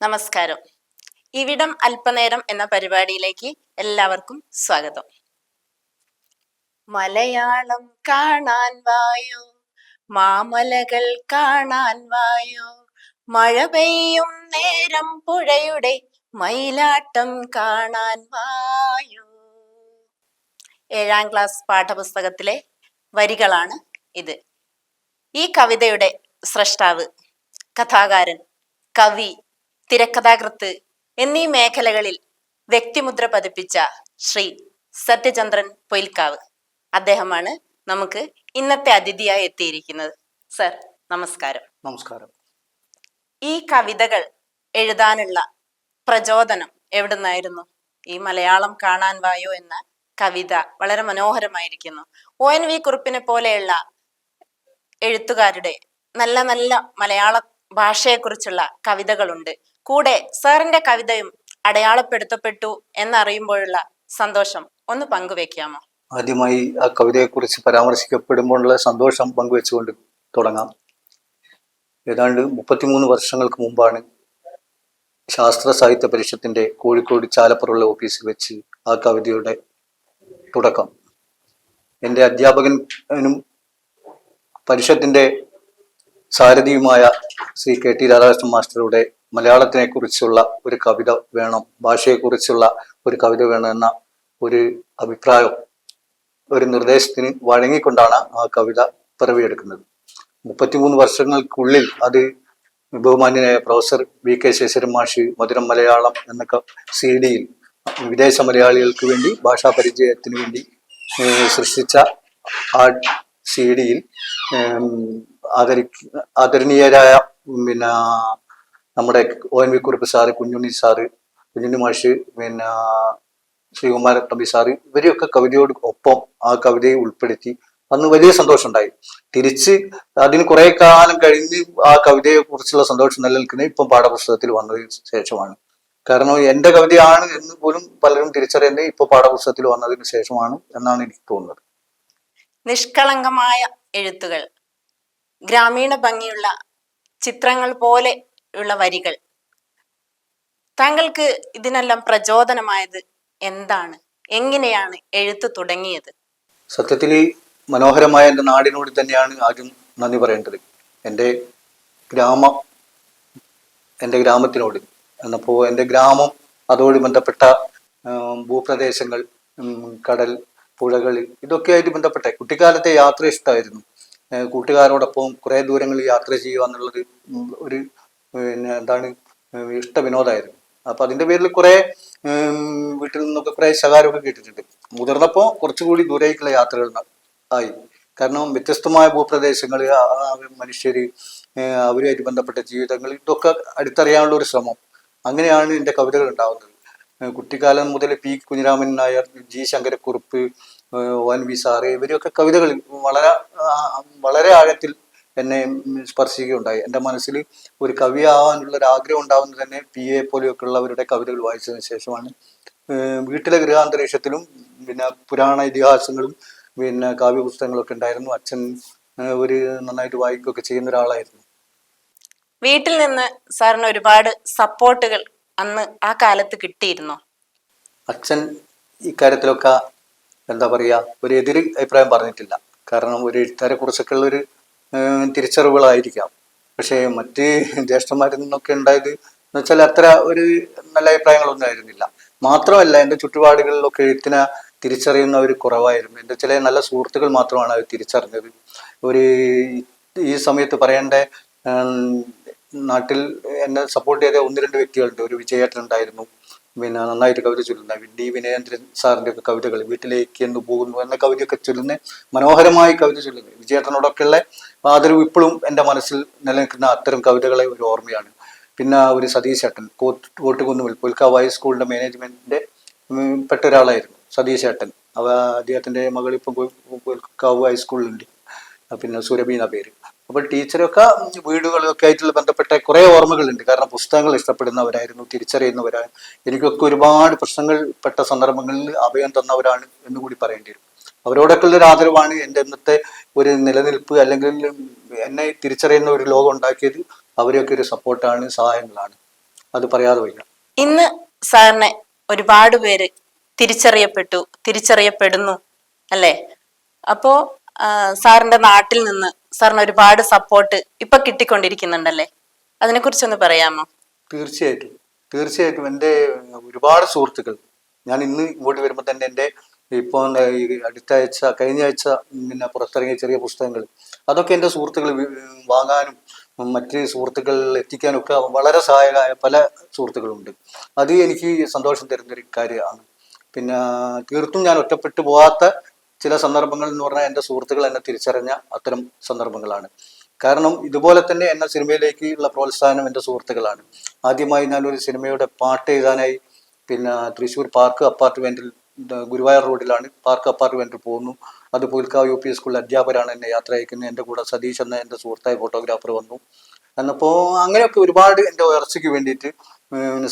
നമസ്കാരം. ഇവിടം അല്പനേരം എന്ന പരിപാടിയിലേക്ക് എല്ലാവർക്കും സ്വാഗതം. മലയാളം കാണാൻ വായോ, മാമലകൾ കാണാൻ വായോ, മഴ പെയ്യും നേരം പുഴയുടെ മയിലാട്ടം കാണാൻ വായോ. 7ാം ക്ലാസ് പാഠപുസ്തകത്തിലെ വരികളാണ് ഇത്. ഈ കവിതയുടെ സ്രഷ്ടാവ്, കഥാകാരൻ, കവി, തിരക്കഥാകൃത്ത് എന്നീ മേഖലകളിൽ വ്യക്തിമുദ്ര പതിപ്പിച്ച ശ്രീ സത്യചന്ദ്രൻ പൊയിൽക്കാവ്. അദ്ദേഹമാണ് നമുക്ക് ഇന്നത്തെ അതിഥിയായി എത്തിയിരിക്കുന്നത്. സർ, നമസ്കാരം. നമസ്കാരം. ഈ കവിതകൾ എഴുതാനുള്ള പ്രചോദനം എവിടുന്നായിരുന്നു? ഈ മലയാളം കാണാൻ വായോ എന്ന കവിത വളരെ മനോഹരമായിരിക്കുന്നു. ONV കുറുപ്പിനെ പോലെയുള്ള എഴുത്തുകാരുടെ നല്ല നല്ല മലയാള ഭാഷയെക്കുറിച്ചുള്ള കവിതകളുണ്ട്. കൂടെ സാറിന്റെ കവിതയും അടയാളപ്പെടുത്തപ്പെട്ടു എന്നറിയുമ്പോഴുള്ള സന്തോഷം ഒന്ന് പങ്കുവെക്കാമോ? ആദ്യമായി ആ കവിതയെക്കുറിച്ച് പരാമർശിക്കപ്പെടുമ്പോഴുള്ള സന്തോഷം പങ്കുവെച്ചുകൊണ്ട് തുടങ്ങാം. ഏതാണ്ട് 33 വർഷങ്ങൾക്ക് മുമ്പാണ് ശാസ്ത്ര സാഹിത്യ പരിഷത്തിന്റെ കോഴിക്കോട് ചാലപ്പുറമുള്ള ഓഫീസിൽ വെച്ച് ആ കവിതയുടെ തുടക്കം. എൻ്റെ അധ്യാപകനും പരിഷത്തിന്റെ സാരഥിയുമായ ശ്രീ KT രാധാകൃഷ്ണൻ മാസ്റ്ററുടെ മലയാളത്തിനെ കുറിച്ചുള്ള ഒരു കവിത വേണം, ഭാഷയെക്കുറിച്ചുള്ള ഒരു കവിത വേണം എന്ന ഒരു അഭിപ്രായം, ഒരു നിർദ്ദേശത്തിന് വഴങ്ങിക്കൊണ്ടാണ് ആ കവിത പിറവിയെടുക്കുന്നത്. 33 വർഷങ്ങൾക്കുള്ളിൽ അത് ബഹുമാന്യനായ പ്രൊഫസർ VK ശേഷരൻ മാഷ് മധുരം മലയാളം എന്ന CD-യിൽ വിദേശ മലയാളികൾക്ക് വേണ്ടി ഭാഷാ പരിചയത്തിന് വേണ്ടി സൃഷ്ടിച്ച ആ CD-യിൽ ആദരണീയരായ നമ്മുടെ ONV Kurup sir, Kunjunni sir, Kunjunni മാഷ്, ശ്രീകുമാര തമ്പി സാറ്, ഇവരെയൊക്കെ കവിതയോട് ഒപ്പം ആ കവിതയെ ഉൾപ്പെടുത്തി അന്ന് വലിയ സന്തോഷം ഉണ്ടായി. തിരിച്ച് അതിന് കുറെ കാലം കഴിഞ്ഞ് ആ കവിതയെ കുറിച്ചുള്ള സന്തോഷം നിലനിൽക്കുന്നത് ഇപ്പം പാഠപുസ്തകത്തിൽ വന്നതിന് ശേഷമാണ്. കാരണം എൻ്റെ കവിതയാണ് എന്ന് പോലും പലരും തിരിച്ചറിയുന്നത് ഇപ്പൊ പാഠപുസ്തകത്തിൽ വന്നതിന് ശേഷമാണ് എന്നാണ് എനിക്ക് തോന്നുന്നത്. നിഷ്കളങ്കമായ എഴുത്തുകൾ, ഗ്രാമീണ ഭംഗിയുള്ള ചിത്രങ്ങൾ പോലെ ഉള്ള വരികൾ, താങ്കൾക്ക് ഇതിനെല്ലാം പ്രചോദനമായത് എന്താണ്? എങ്ങനെയാണ് എഴുത്ത് തുടങ്ങിയത്? സത്യത്തിൽ മനോഹരമായ എൻ്റെ നാടിനോട് തന്നെയാണ് ആദ്യം നന്ദി പറയേണ്ടത്. എൻ്റെ ഗ്രാമത്തിനോട്. എന്നപ്പോൾ എൻ്റെ ഗ്രാമം, അതോട് ബന്ധപ്പെട്ട ഭൂപ്രദേശങ്ങൾ, കടൽ, പുഴകൾ, ഇതൊക്കെയായിട്ട് ബന്ധപ്പെട്ട കുട്ടിക്കാലത്തെ യാത്ര ഇഷ്ടമായിരുന്നു. കൂട്ടുകാരോടൊപ്പം കുറെ ദൂരങ്ങളിൽ യാത്ര ചെയ്യുക എന്നുള്ളത് ഒരു ഇഷ്ട വിനോദമായിരുന്നു. അപ്പൊ അതിന്റെ പേരിൽ കുറെ വീട്ടിൽ നിന്നൊക്കെ കുറെ ശകാരമൊക്കെ കേട്ടിട്ടുണ്ട്. മുതിർന്നപ്പോൾ കുറച്ചുകൂടി ദൂരേക്കുള്ള യാത്രകൾ ആയി. കാരണം വ്യത്യസ്തമായ ഭൂപ്രദേശങ്ങൾ, മനുഷ്യര്, അവരുമായിട്ട് ബന്ധപ്പെട്ട ജീവിതങ്ങൾ, ഇതൊക്കെ അടുത്തറിയാനുള്ള ഒരു ശ്രമം. അങ്ങനെയാണ് എൻ്റെ കവിതകൾ ഉണ്ടാവുന്നത്. കുട്ടിക്കാലം മുതൽ P Kunhiraman Nair, G Sankara Kurup, ONV sir, ഇവരെയൊക്കെ കവിതകൾ വളരെ ആഴത്തിൽ എന്നെ സ്പർശിക്കുകയുണ്ടായി. എൻ്റെ മനസ്സിൽ ഒരു കവിയാവാനുള്ള ഒരു ആഗ്രഹം ഉണ്ടാവുന്നത് തന്നെ PA പോലെയൊക്കെ ഉള്ളവരുടെ കവിതകൾ വായിച്ചതിന് ശേഷമാണ്. വീട്ടിലെ ഗൃഹാന്തരീക്ഷത്തിലും പുരാണ ഇതിഹാസങ്ങളും കാവ്യ പുസ്തകങ്ങളൊക്കെ ഉണ്ടായിരുന്നു. അച്ഛൻ ഒരു നന്നായിട്ട് വായിക്കുകയൊക്കെ ചെയ്യുന്ന ഒരാളായിരുന്നു. വീട്ടിൽ നിന്ന് സാറിന് ഒരുപാട് സപ്പോർട്ടുകൾ അന്ന് ആ കാലത്ത് കിട്ടിയിരുന്നോ? അച്ഛൻ ഇക്കാര്യത്തിലൊക്കെ ഒരു എതിര് അഭിപ്രായം പറഞ്ഞിട്ടില്ല. കാരണം ഒരു എഴുത്തുകാരെ കുറിച്ചൊക്കെ ഉള്ളൊരു തിരിച്ചറിവുകളായിരിക്കാം. പക്ഷേ മറ്റ് ജ്യേഷ്ഠന്മാരിൽ നിന്നൊക്കെ ഉണ്ടായത് എന്ന് വെച്ചാൽ അത്ര ഒരു നല്ല അഭിപ്രായങ്ങളൊന്നും ആയിരുന്നില്ല. മാത്രമല്ല, എൻ്റെ ചുറ്റുപാടുകളിലൊക്കെ എഴുത്തിനെ തിരിച്ചറിയുന്നവർ കുറവായിരുന്നു. എൻ്റെ ചില നല്ല സുഹൃത്തുക്കൾ മാത്രമാണ് അത് തിരിച്ചറിഞ്ഞത്. ഈ സമയത്ത് പറയേണ്ട, നാട്ടിൽ എന്നെ സപ്പോർട്ട് ചെയ്ത 1-2 വ്യക്തികളുണ്ട്. ഒരു വിജയേട്ടൻ ഉണ്ടായിരുന്നു, നന്നായിട്ട് കവിത ചൊല്ലുന്ന D വിനയേന്ദ്രൻ സാറിൻ്റെ ഒക്കെ കവിതകൾ, വീട്ടിലേക്ക് എന്ന് പോകുന്നു എന്ന കവിതയൊക്കെ ചൊല്ലുന്ന, മനോഹരമായി കവിത ചൊല്ലുന്നത് വിജയേട്ടനോടൊക്കെയുള്ള ആദരവ് ഇപ്പോഴും എൻ്റെ മനസ്സിൽ നിലനിൽക്കുന്ന അത്തരം കവിതകളെ ഒരു ഓർമ്മയാണ്. പിന്നെ ഒരു സതീശ് ഏട്ടൻ, കോട്ടുകുന്നുമിൽ പൊൽക്കാവ് ഹൈസ്കൂളിൻ്റെ മാനേജ്മെന്റിന്റെ പെട്ട ഒരാളായിരുന്നു സതീശ് ഏട്ടൻ. അദ്ദേഹത്തിന്റെ മകൾ ഇപ്പം പൊൽക്കാവ് ഹൈസ്കൂളിലുണ്ട്, പിന്നെ സുരഭി എന്ന പേര്. അപ്പോൾ ടീച്ചറൊക്കെ വീടുകളൊക്കെ ആയിട്ടുള്ള ബന്ധപ്പെട്ട കുറേ ഓർമ്മകളുണ്ട്. കാരണം പുസ്തകങ്ങൾ ഇഷ്ടപ്പെടുന്നവരായിരുന്നു, തിരിച്ചറിയുന്നവരാണ്. എനിക്കൊക്കെ ഒരുപാട് പ്രശ്നങ്ങൾ പെട്ട സന്ദർഭങ്ങളിൽ അഭയം തന്നവരാണ് എന്നുകൂടി പറയേണ്ടി വരും. അവരോടൊക്കെ ഉള്ളൊരു ആദരവാണ് എൻ്റെ ഇന്നത്തെ ഒരു നിലനിൽപ്പ്, അല്ലെങ്കിൽ എന്നെ തിരിച്ചറിയുന്ന ഒരു ലോകം ഉണ്ടാക്കിയത്. അവരെയൊക്കെ ഒരു സപ്പോർട്ടാണ്, സഹായങ്ങളാണ്, അത് പറയാതെ വയ്യ. ഇന്ന് സാറിനെ ഒരുപാട് പേര് തിരിച്ചറിയപ്പെടുന്നു അല്ലേ? അപ്പോ സാറിന്റെ നാട്ടിൽ നിന്ന് സാറിന് ഒരുപാട് സപ്പോർട്ട് ഇപ്പൊ കിട്ടിക്കൊണ്ടിരിക്കുന്നുണ്ടല്ലേ? അതിനെക്കുറിച്ചൊന്ന് പറയാമോ? തീർച്ചയായിട്ടും തീർച്ചയായിട്ടും എൻ്റെ ഒരുപാട് സുഹൃത്തുക്കൾ, ഞാൻ ഇന്ന് ഇങ്ങോട്ട് വരുമ്പോൾ തന്നെ എൻ്റെ ഇപ്പോൾ ഈ അടുത്ത ആഴ്ച കഴിഞ്ഞ ആഴ്ച പിന്നെ പുറത്തിറങ്ങിയ ചെറിയ പുസ്തകങ്ങൾ, അതൊക്കെ എൻ്റെ സുഹൃത്തുക്കൾ വാങ്ങാനും മറ്റ് സുഹൃത്തുക്കൾ എത്തിക്കാനൊക്കെ വളരെ സഹായകമായ പല സുഹൃത്തുക്കളുണ്ട്. അത് എനിക്ക് സന്തോഷം തരുന്നൊരു കാര്യമാണ്. പിന്നെ തീർത്തും ഞാൻ ഒറ്റപ്പെട്ടു പോകാത്ത ചില സന്ദർഭങ്ങൾ എന്ന് പറഞ്ഞാൽ എൻ്റെ സുഹൃത്തുക്കൾ എന്നെ തിരിച്ചറിഞ്ഞ അത്തരം സന്ദർഭങ്ങളാണ്. കാരണം ഇതുപോലെ തന്നെ എന്നെ സിനിമയിലേക്ക് ഉള്ള പ്രോത്സാഹനം എൻ്റെ സുഹൃത്തുക്കളാണ്. ആദ്യമായി ഞാനൊരു സിനിമയുടെ പാട്ട് എഴുതാനായി പിന്നെ തൃശ്ശൂർ പാർക്ക് അപ്പാർട്ട്മെന്റിൽ, ഗുരുവായൂർ റോഡിലാണ് പാർക്ക് അപ്പാർട്ട്മെന്റിൽ പോകുന്നു. അത് പുൽക്കാവ് UP സ്കൂളിൽ അധ്യാപകരാണ് എന്നെ യാത്ര അയക്കുന്നത്. എൻ്റെ കൂടെ സതീഷ് എന്ന എൻ്റെ സുഹൃത്തായ ഫോട്ടോഗ്രാഫർ വന്നു. എന്നപ്പോൾ അങ്ങനെയൊക്കെ ഒരുപാട് എൻ്റെ ഉയർച്ചയ്ക്ക് വേണ്ടിയിട്ട്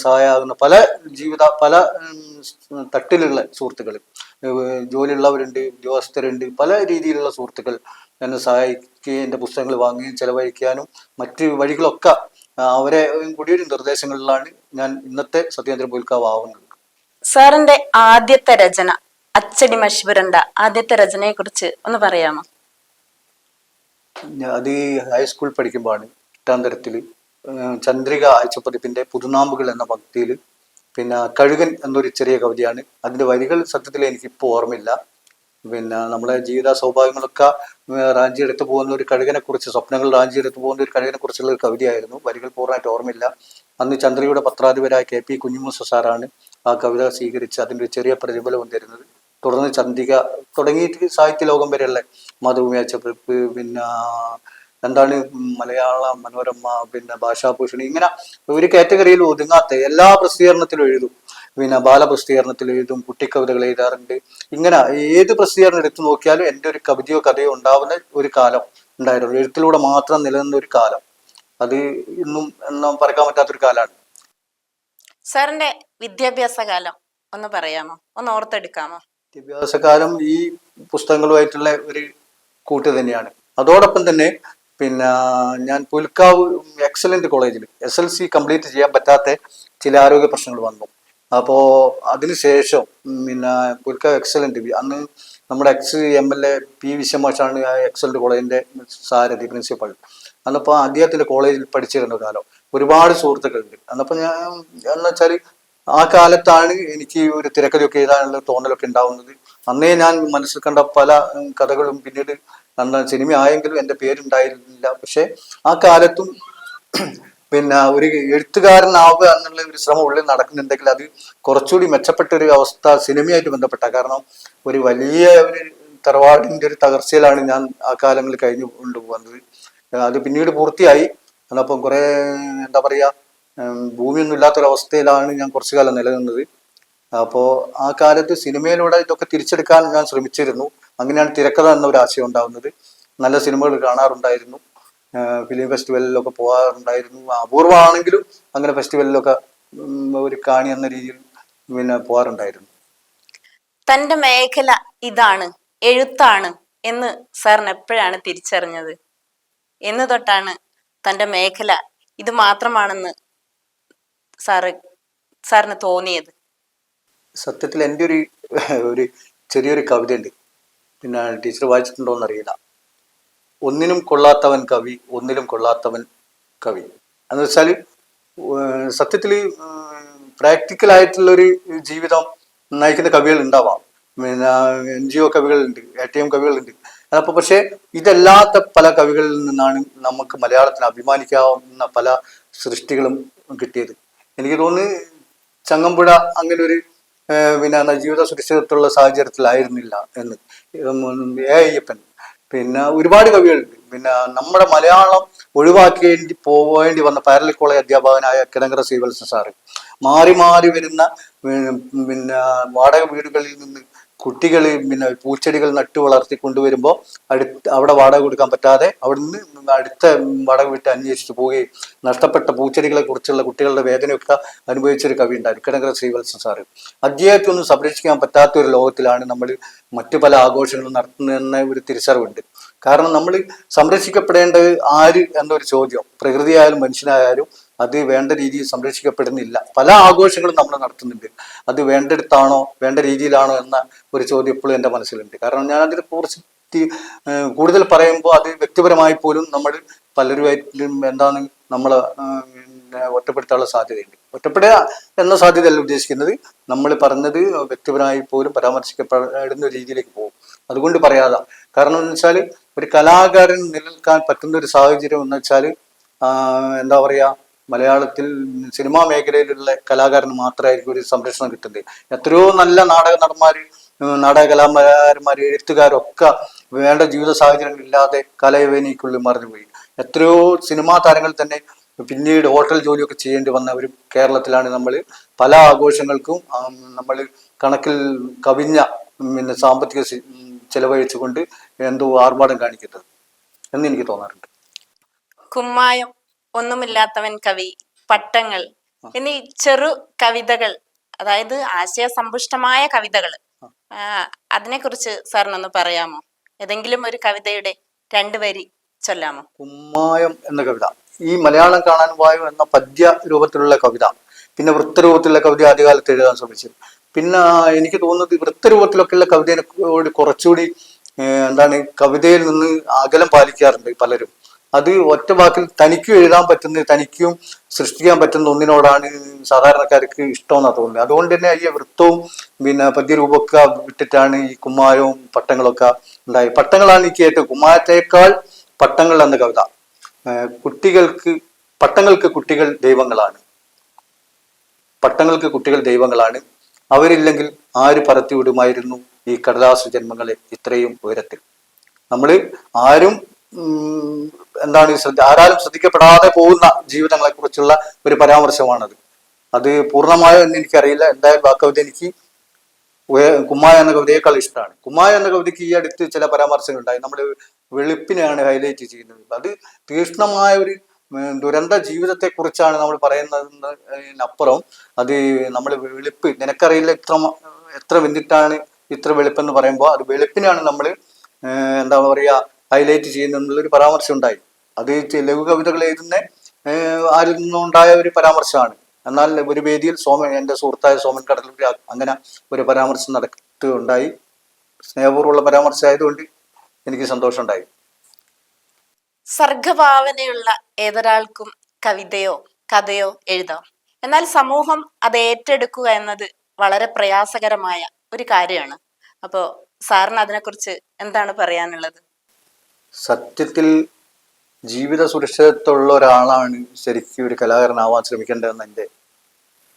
സഹായമാകുന്ന പല തട്ടിലുള്ള സുഹൃത്തുക്കൾ, ജോലിയുള്ളവരുണ്ട്, ഉദ്യോഗസ്ഥരുണ്ട്, പല രീതിയിലുള്ള സുഹൃത്തുക്കൾ എന്നെ സഹായിക്കുകയും എൻ്റെ പുസ്തകങ്ങൾ വാങ്ങുകയും ചെലവഴിക്കാനും മറ്റ് വഴികളൊക്കെ അവരെ കൂടിയൊരു നിർദ്ദേശങ്ങളിലാണ് ഞാൻ ഇന്നത്തെ സത്യേന്ദ്രൻ പുൽക്കാവ് ആവുന്നത്. സാറിന്റെ ആദ്യത്തെ രചന അച്ചടി മഷിപുരണ്ട ആദ്യത്തെ രചനയെ കുറിച്ച് ഒന്ന് പറയാമോ? അത് ഹൈസ്കൂൾ പഠിക്കുമ്പോഴാണ്. 8ാം തരത്തിൽ ചന്ദ്രിക ആഴ്ചപ്പതിപ്പിന്റെ പുതുനാമ്പുകൾ എന്ന ഭക്തിയിൽ പിന്നെ കഴുകൻ എന്നൊരു ചെറിയ കവിതയാണ്. അതിന്റെ വരികൾ സത്യത്തിൽ എനിക്കിപ്പോൾ ഓർമ്മയില്ല. പിന്നെ നമ്മുടെ ജീവിത സൗഭാഗ്യങ്ങളൊക്കെ റാഞ്ചിയെടുത്ത് പോകുന്ന ഒരു കഴുകനെ കുറിച്ച്, സ്വപ്നങ്ങൾ റാഞ്ചിയെടുത്ത് പോകുന്ന ഒരു കഴുകനെ കുറിച്ചുള്ള ഒരു കവിതയായിരുന്നു. വരികൾ പൂർണ്ണമായിട്ട് ഓർമ്മയില്ല. അന്ന് ചന്ദ്രികയുടെ പത്രാധിപരായ KP കുഞ്ഞിമൂസ സാറാണ് ആ കവിത സ്വീകരിച്ച് അതിൻ്റെ ഒരു ചെറിയ പ്രതിഫലവും തരുന്നത്. തുടർന്ന് ചന്ദ്രിക തുടങ്ങിയിട്ട് സാഹിത്യ ലോകം വരെയുള്ള മാതൃഭൂമി ആഴ്ചപ്പതിപ്പ്, പിന്നെ എന്താണ് മലയാള മനോരമ, പിന്നെ ഭാഷാഭൂഷണി, ഇങ്ങനെ ഒരു കാറ്റഗറിയിൽ ഒതുങ്ങാത്ത എല്ലാ പ്രസിദ്ധീകരണത്തിലും എഴുതും. പിന്നെ ബാലപ്രസിദ്ധീകരണത്തിൽ എഴുതും, കുട്ടിക്കവിതകൾ എഴുതാറുണ്ട്. ഇങ്ങനെ ഏത് പ്രസിദ്ധീകരണം എടുത്തു നോക്കിയാലും എൻ്റെ ഒരു കവിതയോ കഥയോ ഉണ്ടാവുന്ന ഒരു കാലം ഉണ്ടായിരുന്നു. എഴുത്തിലൂടെ മാത്രം നിലനിന്ന ഒരു കാലം, അത് ഇന്നും പറക്കാൻ പറ്റാത്തൊരു കാലമാണ്. സാറിന്റെ വിദ്യാഭ്യാസ കാലം ഒന്ന് പറയാമോ? ഒന്ന് ഓർത്തെടുക്കാമോ? വിദ്യാഭ്യാസ കാലം ഈ പുസ്തകങ്ങളുമായിട്ടുള്ള ഒരു കൂട്ട് തന്നെയാണ്. അതോടൊപ്പം തന്നെ പിന്നെ ഞാൻ പുൽക്കാവ് എക്സലന്റ് കോളേജിൽ SLC കംപ്ലീറ്റ് ചെയ്യാൻ പറ്റാത്ത ചില ആരോഗ്യ പ്രശ്നങ്ങൾ വന്നു. അപ്പോൾ അതിനുശേഷം പിന്നെ പുൽക്കാവ് എക്സലന്റ്, അന്ന് നമ്മുടെ MLA P വിശ്വമാഷാണ് ആ എക്സലന്റ് കോളേജിന്റെ സാരഥി, പ്രിൻസിപ്പൾ. അന്നപ്പോൾ അദ്ദേഹത്തിന്റെ കോളേജിൽ പഠിച്ചിരുന്ന കാലം ഒരുപാട് സുഹൃത്തുക്കളുണ്ട്. അന്നപ്പോൾ ഞാൻ എന്ന് വെച്ചാൽ ആ കാലത്താണ് എനിക്ക് ഒരു തിരക്കഥയൊക്കെ എഴുതാനുള്ള തോന്നലൊക്കെ ഉണ്ടാവുന്നത്. അന്നേ ഞാൻ മനസ്സിൽ കണ്ട പല കഥകളും പിന്നീട് സിനിമ ആയെങ്കിലും എൻ്റെ പേരുണ്ടായിരുന്നില്ല. പക്ഷെ ആ കാലത്തും പിന്നെ ഒരു എഴുത്തുകാരനാവുക എന്നുള്ള ഒരു ശ്രമം ഉള്ളിൽ നടക്കുന്നുണ്ടെങ്കിൽ അത് കുറച്ചുകൂടി മെച്ചപ്പെട്ട ഒരു അവസ്ഥ സിനിമയായിട്ട് ബന്ധപ്പെട്ട. കാരണം ഒരു വലിയ ഒരു തറവാടിൻ്റെ ഒരു തകർച്ചയിലാണ് ഞാൻ ആ കാലങ്ങളിൽ കഴിഞ്ഞു കൊണ്ടുപോകുന്നത്. അത് പിന്നീട് പൂർത്തിയായി. അപ്പം കുറെ എന്താ പറയുക, ഭൂമിയൊന്നും ഇല്ലാത്തൊരവസ്ഥയിലാണ് ഞാൻ കുറച്ചു കാലം നിലനിന്നത്. അപ്പോൾ ആ കാലത്ത് സിനിമയിലൂടെ ഇതൊക്കെ തിരിച്ചെടുക്കാൻ ഞാൻ ശ്രമിച്ചിരുന്നു. അങ്ങനെയാണ് തിരക്കഥ എന്നൊരു ആശയം ഉണ്ടാകുന്നത്. നല്ല സിനിമകൾ കാണാറുണ്ടായിരുന്നു, ഫിലിം ഫെസ്റ്റിവലിലൊക്കെ പോകാറുണ്ടായിരുന്നു. അപൂർവമാണെങ്കിലും അങ്ങനെ ഫെസ്റ്റിവലിലൊക്കെ ഒരു കാണി എന്ന രീതിയിൽ പിന്നെ പോകാറുണ്ടായിരുന്നു. തന്റെ മേഖല ഇതാണ്, എഴുത്താണ് എന്ന് സാറിന് എപ്പോഴാണ് തിരിച്ചറിഞ്ഞത്? എന്ന് തൊട്ടാണ് തന്റെ മേഖല ഇത് മാത്രമാണെന്ന് സാറിന് തോന്നിയത്? സത്യത്തിൽ എൻ്റെ ഒരു ചെറിയൊരു കവിത ഉണ്ട്, പിന്നെ ടീച്ചർ വായിച്ചിട്ടുണ്ടോ എന്നറിയില്ല. ഒന്നിനും കൊള്ളാത്തവൻ കവി, ഒന്നിലും കൊള്ളാത്തവൻ കവി എന്ന് വെച്ചാൽ സത്യത്തിൽ പ്രാക്ടിക്കലായിട്ടുള്ളൊരു ജീവിതം നയിക്കുന്ന കവികൾ ഉണ്ടാവാം. പിന്നെ NGO കവികളുണ്ട്, ATM കവികളുണ്ട്. അപ്പോൾ പക്ഷേ ഇതല്ലാത്ത പല കവികളിൽ നിന്നാണ് നമുക്ക് മലയാളത്തിന് അഭിമാനിക്കാവുന്ന പല സൃഷ്ടികളും കിട്ടിയത്. എനിക്ക് തോന്നുന്നു ചങ്ങമ്പുഴ അങ്ങനെ ഒരു പിന്നെ ജീവിത സുരക്ഷിതത്വമുള്ള സാഹചര്യത്തിലായിരുന്നില്ല എന്ന്. അയ്യപ്പൻ, പിന്നെ ഒരുപാട് കവികളുണ്ട്. പിന്നെ നമ്മുടെ മലയാളം പോവേണ്ടി വന്ന പാരലൽ കോളേജ് അധ്യാപകനായ കിടങ്ങറ ശ്രീവത്സ സാറ്, മാറി മാറി വരുന്ന പിന്നെ വാടക വീടുകളിൽ നിന്ന് കുട്ടികൾ പിന്നെ പൂച്ചെടികൾ നട്ടു വളർത്തി കൊണ്ടുവരുമ്പോൾ അവിടെ വാടക കൊടുക്കാൻ പറ്റാതെ അവിടുന്ന് അടുത്ത വാടക വിട്ട് അന്വേഷിച്ചു പോവുകയും നഷ്ടപ്പെട്ട പൂച്ചെടികളെ കുറിച്ചുള്ള കുട്ടികളുടെ വേദനയൊക്കെ അനുഭവിച്ചൊരു കവി ഉണ്ടായിരുന്നു കിടങ്ങറ ശ്രീവത്സൻ സാറ്. അദ്ദേഹത്തൊന്നും സംരക്ഷിക്കാൻ പറ്റാത്ത ഒരു ലോകത്തിലാണ് നമ്മൾ മറ്റു പല ആഘോഷങ്ങളും നടത്തുന്നതെന്ന ഒരു തിരിച്ചറിവുണ്ട്. കാരണം നമ്മൾ സംരക്ഷിക്കപ്പെടേണ്ടത് ആര് എന്നൊരു ചോദ്യം പ്രകൃതിയായാലും മനുഷ്യനായാലും അത് വേണ്ട രീതിയിൽ സംരക്ഷിക്കപ്പെടുന്നില്ല. പല ആഘോഷങ്ങളും നമ്മൾ നടത്തുന്നുണ്ട്, അത് വേണ്ടെടുത്താണോ വേണ്ട രീതിയിലാണോ എന്ന ഒരു ചോദ്യം ഇപ്പോഴും എൻ്റെ മനസ്സിലുണ്ട്. കാരണം ഞാൻ അതിനെ കുറിച്ച് കൂടുതൽ പറയുമ്പോൾ അത് വ്യക്തിപരമായി പോലും നമ്മൾ പലരുമായിട്ടും എന്താണ് നമ്മൾ ഒറ്റപ്പെടുത്താനുള്ള സാധ്യതയുണ്ട്. ഒറ്റപ്പെടുക എന്ന സാധ്യതയല്ല ഉദ്ദേശിക്കുന്നത്, നമ്മൾ പറഞ്ഞത് വ്യക്തിപരമായി പോലും പരാമർശിക്കപ്പെടുന്ന രീതിയിലേക്ക് പോകും. അതുകൊണ്ട് പറയാതാ. കാരണം എന്ന് വെച്ചാൽ ഒരു കലാകാരൻ നിലനിൽക്കാൻ പറ്റുന്ന ഒരു സാഹചര്യം എന്ന് വെച്ചാൽ എന്താ പറയുക, മലയാളത്തിൽ സിനിമാ മേഖലയിലുള്ള കലാകാരന് മാത്രമായിരിക്കും ഒരു സംരക്ഷണം കിട്ടുന്നത്. എത്രയോ നല്ല നാടക നടന്മാര്, നാടക കലാകാരന്മാർ, എഴുത്തുകാരൊക്കെ വേണ്ട ജീവിത സാഹചര്യങ്ങൾ ഇല്ലാതെ കലയവേനിക്കുള്ളിൽ മറിഞ്ഞുപോയി. എത്രയോ സിനിമാ താരങ്ങൾ തന്നെ പിന്നീട് ഹോട്ടൽ ജോലിയൊക്കെ ചെയ്യേണ്ടി വന്ന ഒരു കേരളത്തിലാണ് നമ്മൾ പല ആഘോഷങ്ങൾക്കും നമ്മൾ കണക്കിൽ കവിഞ്ഞ പിന്നെ സാമ്പത്തിക ചെലവഴിച്ചുകൊണ്ട് എന്തോ ആർഭാടം കാണിക്കുന്നത് എന്ന് എനിക്ക് തോന്നാറുണ്ട്. കുമ്മായം, ഒന്നുമില്ലാത്തവൻ കവി, പട്ടങ്ങൾ എന്നീ ചെറു കവിതകൾ, അതായത് ആശയസമ്പുഷ്ടമായ കവിതകൾ, അതിനെക്കുറിച്ച് സാറിനൊന്ന് പറയാമോ? ഏതെങ്കിലും ഒരു കവിതയുടെ 2 വരി ചൊല്ലാമോ? കുമ്മായം എന്ന കവിത, ഈ മലയാളം കാണാൻ വായു എന്ന പദ്യ രൂപത്തിലുള്ള കവിത, പിന്നെ വൃത്തരൂപത്തിലുള്ള കവിത ആദ്യകാലത്ത് എഴുതാൻ ശ്രമിച്ചു. പിന്നെ എനിക്ക് തോന്നുന്നത് വൃത്തരൂപത്തിലൊക്കെയുള്ള കവിതയോട് കുറച്ചുകൂടി എന്താണ് കവിതയിൽ നിന്ന് അകലം പാലിക്കാറുണ്ട് പലരും. അത് ഒറ്റ വാക്കിൽ തനിക്കും എഴുതാൻ പറ്റുന്ന, തനിക്കും സൃഷ്ടിക്കാൻ പറ്റുന്ന ഒന്നിനോടാണ് സാധാരണക്കാർക്ക് ഇഷ്ടമെന്നാണ് തോന്നുന്നത്. അതുകൊണ്ട് തന്നെ ഈ വൃത്തവും പിന്നെ പദ്യരൂപമൊക്കെ വിട്ടിട്ടാണ് ഈ കുമ്മായവും പട്ടങ്ങളൊക്കെ ഉണ്ടായി. പട്ടങ്ങളാണ് എനിക്ക് ഏറ്റവും, കുമ്മായത്തേക്കാൾ പട്ടങ്ങൾ എന്ന കവിത. പട്ടങ്ങൾക്ക് കുട്ടികൾ ദൈവങ്ങളാണ്, പട്ടങ്ങൾക്ക് കുട്ടികൾ ദൈവങ്ങളാണ്, അവരില്ലെങ്കിൽ ആര് പറത്തിവിടുമായിരുന്നു ഈ കടലാസു ജന്മങ്ങളെ ഇത്രയും ഉയരത്തിൽ. നമ്മൾ ആരും എന്താണ് ആരാലും ശ്രദ്ധിക്കപ്പെടാതെ പോകുന്ന ജീവിതങ്ങളെ കുറിച്ചുള്ള ഒരു പരാമർശമാണത്. അത് പൂർണ്ണമായോ എന്ന് എനിക്കറിയില്ല. എന്തായാലും ആ കവിത എനിക്ക് കുമ്മായ എന്ന കവിതയേക്കാൾ ഇഷ്ടമാണ്. കുമ്മായ എന്ന കവിതയ്ക്ക് ഈ അടുത്ത് ചില പരാമർശങ്ങൾ ഉണ്ടായി. നമ്മൾ വെളുപ്പിനെയാണ് ഹൈലൈറ്റ് ചെയ്യുന്നത്. അത് തീക്ഷ്ണമായ ഒരു ദുരന്ത ജീവിതത്തെ കുറിച്ചാണ് നമ്മൾ പറയുന്നതിനപ്പുറം അത് നമ്മൾ വെളുപ്പ്, നിനക്കറിയില്ല എത്ര വെന്തിട്ടാണ് ഇത്ര വെളുപ്പെന്ന് പറയുമ്പോൾ അത് വെളുപ്പിനാണ് നമ്മൾ എന്താ പറയുക ഹൈലൈറ്റ് ചെയ്യുന്നതിനുള്ളൊരു പരാമർശം ഉണ്ടായി. അത് ലഘു കവിതകൾ എഴുതുന്ന ആരിൽ നിന്നുണ്ടായ ഒരു പരാമർശമാണ്. എന്നാൽ ഒരു വേദിയിൽ എൻ്റെ സുഹൃത്തായ സോമൻ കടലൂർ അങ്ങനെ ഒരു പരാമർശം നടത്തുകയുണ്ടായി. സ്നേഹപൂർവ്വമുള്ള പരാമർശമായതുകൊണ്ട് എനിക്ക് സന്തോഷമുണ്ടായി. സർഗഭാവനയുള്ള ഏതൊരാൾക്കും കവിതയോ കഥയോ എഴുതാം. എന്നാൽ സമൂഹം അത് ഏറ്റെടുക്കുക എന്നത് വളരെ പ്രയാസകരമായ ഒരു കാര്യമാണ്. അപ്പോൾ സാറിന് അതിനെക്കുറിച്ച് എന്താണ് പറയാനുള്ളത്? സത്യത്തിൽ ജീവിത സുരക്ഷിതത്വമുള്ള ഒരാളാണ് ശരിക്കും ഒരു കലാകാരനാവാൻ ശ്രമിക്കേണ്ടതെന്ന് എൻ്റെ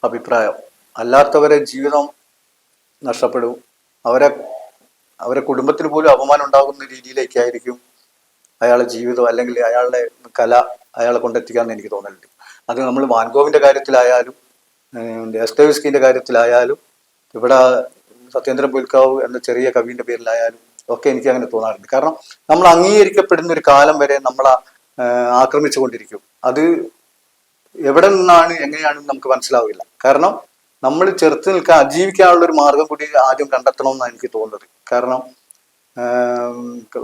അഭിപ്രായം. അല്ലാത്തവരെ ജീവിതം നഷ്ടപ്പെടും. അവരെ കുടുംബത്തിന് പോലും അപമാനം ഉണ്ടാകുന്ന രീതിയിലേക്കായിരിക്കും അയാളുടെ ജീവിതം അല്ലെങ്കിൽ അയാളുടെ കല അയാളെ കൊണ്ടെത്തിക്കാമെന്ന് എനിക്ക് തോന്നലുണ്ട്. അത് നമ്മൾ വാൻഗോവിൻ്റെ കാര്യത്തിലായാലും ദോസ്റ്റോവസ്കിയുടെ കാര്യത്തിലായാലും ഇവിടെ സത്യേന്ദ്രൻ പുൽക്കാവ് എന്ന ചെറിയ കവിന്റെ പേരിലായാലും ഒക്കെ എനിക്ക് അങ്ങനെ തോന്നാറുണ്ട്. കാരണം നമ്മൾ അംഗീകരിക്കപ്പെടുന്ന ഒരു കാലം വരെ നമ്മളെ ആക്രമിച്ചു കൊണ്ടിരിക്കും. അത് എവിടെ നിന്നാണ് എങ്ങനെയാണെന്ന് നമുക്ക് മനസ്സിലാവില്ല. കാരണം നമ്മൾ ചെറുത്ത് നിൽക്കാൻ, അതിജീവിക്കാനുള്ള ഒരു മാർഗം കൂടി ആദ്യം കണ്ടെത്തണമെന്നാണ് എനിക്ക് തോന്നുന്നത്. കാരണം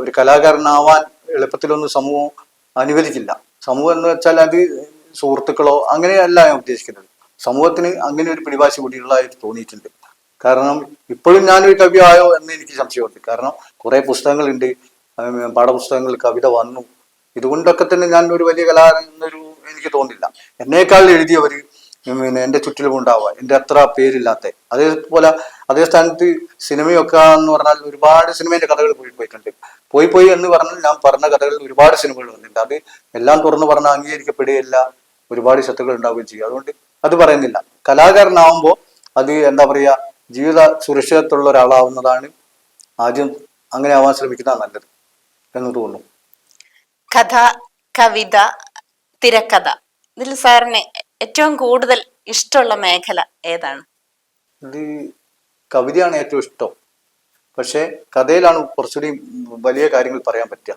ഒരു കലാകാരനാവാൻ എളുപ്പത്തിലൊന്നും സമൂഹം അനുവദിക്കില്ല. സമൂഹം എന്ന് വെച്ചാൽ അത് സുഹൃത്തുക്കളോ അങ്ങനെയല്ല ഞാൻ ഉദ്ദേശിക്കുന്നത്. സമൂഹത്തിന് അങ്ങനെ ഒരു പിടിവാശി കൂടിയുള്ളതായിട്ട് തോന്നിയിട്ടുണ്ട്. കാരണം ഇപ്പോഴും ഞാനൊരു കവി ആയോ എന്ന് എനിക്ക് സംശയമുണ്ട്. കാരണം കുറെ പുസ്തകങ്ങളുണ്ട്, പാഠപുസ്തകങ്ങൾ കവിത വന്നു. ഇതുകൊണ്ടൊക്കെ തന്നെ ഞാൻ ഒരു വലിയ കലാകാരൻ എന്നൊരു എനിക്ക് തോന്നില്ല. എന്നേക്കാൾ എഴുതിയവർ പിന്നെ എൻ്റെ ചുറ്റിലും ഉണ്ടാവുക, എൻ്റെ അത്ര പേരില്ലാത്ത. അതേപോലെ അതേ സ്ഥാനത്ത് സിനിമയൊക്കെ എന്ന് പറഞ്ഞാൽ ഒരുപാട് സിനിമേൻ്റെ കഥകൾ പോയിട്ടുണ്ട്. പോയി എന്ന് പറഞ്ഞാൽ ഞാൻ പറഞ്ഞ കഥകളിൽ ഒരുപാട് സിനിമകൾ വന്നിട്ടുണ്ട്. അത് എല്ലാം തുറന്നു പറഞ്ഞാൽ അംഗീകരിക്കപ്പെടുകയില്ല, ഒരുപാട് ശത്രുക്കൾ ഉണ്ടാവുകയും ചെയ്യും. അതുകൊണ്ട് അത് പറയുന്നില്ല. കലാകാരനാവുമ്പോൾ അത് എന്താ പറയുക, ജീവിത സുരക്ഷിതത്വമുള്ള ഒരാളാവുന്നതാണ് ആദ്യം. അങ്ങനെ ആവാൻ ശ്രമിക്കുന്നതാണ് നല്ലത് എന്ന് തോന്നുന്നു. കഥ, കവിത, തിരക്കഥ, ഇതിൽ സാറിന് ഏറ്റവും കൂടുതൽ ഇഷ്ടമുള്ള മേഖല ഏതാണ്? ഇത് കവിതയാണ് ഏറ്റവും ഇഷ്ടം. പക്ഷെ കഥയിലാണ് കുറച്ചുകൂടി വലിയ കാര്യങ്ങൾ പറയാൻ പറ്റുക.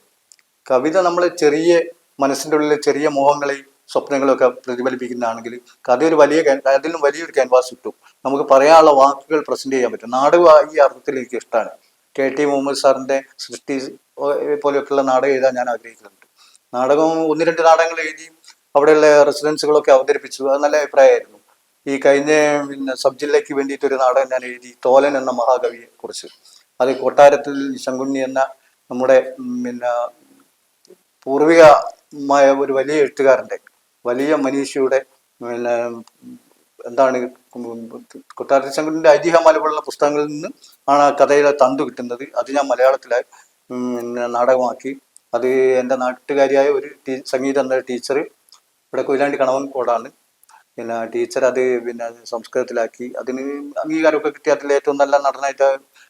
കവിത നമ്മൾ ചെറിയ മനസ്സിൻ്റെ ഉള്ളിലെ ചെറിയ മോഹങ്ങളെയും സ്വപ്നങ്ങളൊക്കെ പ്രതിഫലിപ്പിക്കുന്നതാണെങ്കിൽ കഥ ഒരു വലിയ അതിലും വലിയൊരു ക്യാൻവാസ് കിട്ടും. നമുക്ക് പറയാനുള്ള വാക്കുകൾ പ്രസന്റ് ചെയ്യാൻ പറ്റും. നാടകം ഈ അർത്ഥത്തിൽ എനിക്ക് ഇഷ്ടമാണ്. KT മുഹമ്മദ് സാറിന്റെ സൃഷ്ടി പോലെയൊക്കെയുള്ള നാടകം എഴുതാൻ ഞാൻ ആഗ്രഹിക്കുന്നുണ്ട്. നാടകം 1-2 നാടകങ്ങൾ എഴുതി അവിടെയുള്ള റെസിഡൻസുകളൊക്കെ അവതരിപ്പിച്ചു. അത് നല്ല അഭിപ്രായമായിരുന്നു. ഈ കഴിഞ്ഞ സബ് ജില്ലയ്ക്ക് വേണ്ടിയിട്ട് ഒരു നാടകം ഞാൻ എഴുതി, തോലൻ എന്ന മഹാകവിയെ കുറിച്ച്. അത് കൊട്ടാരത്തിൽ ശങ്കുണ്ണി എന്ന നമ്മുടെ പൂർവികമായ ഒരു വലിയ എഴുത്തുകാരൻ്റെ, വലിയ മനീഷിയുടെ എന്താണ് കൊട്ടാരത്തിൽ ശങ്കുണ്ണിന്റെ ഐതിഹ്യമാല പോലുള്ള പുസ്തകങ്ങളിൽ നിന്ന് ആണ് ആ കഥയിലെ തന്തു കിട്ടുന്നത്. അത് ഞാൻ മലയാളത്തിലായി നാടകമാക്കി. അത് എൻ്റെ നാട്ടുകാരിയായ ഒരു സംഗീതം എന്ന ടീച്ചർ, ഇവിടെ കൊയിലാണ്ടി കണവൻകോടാണ്, ടീച്ചർ അത് സംസ്കൃതത്തിലാക്കി. അതിന് അംഗീകാരമൊക്കെ കിട്ടി. അതിൽ ഏറ്റവും നല്ല നടനായിട്ട്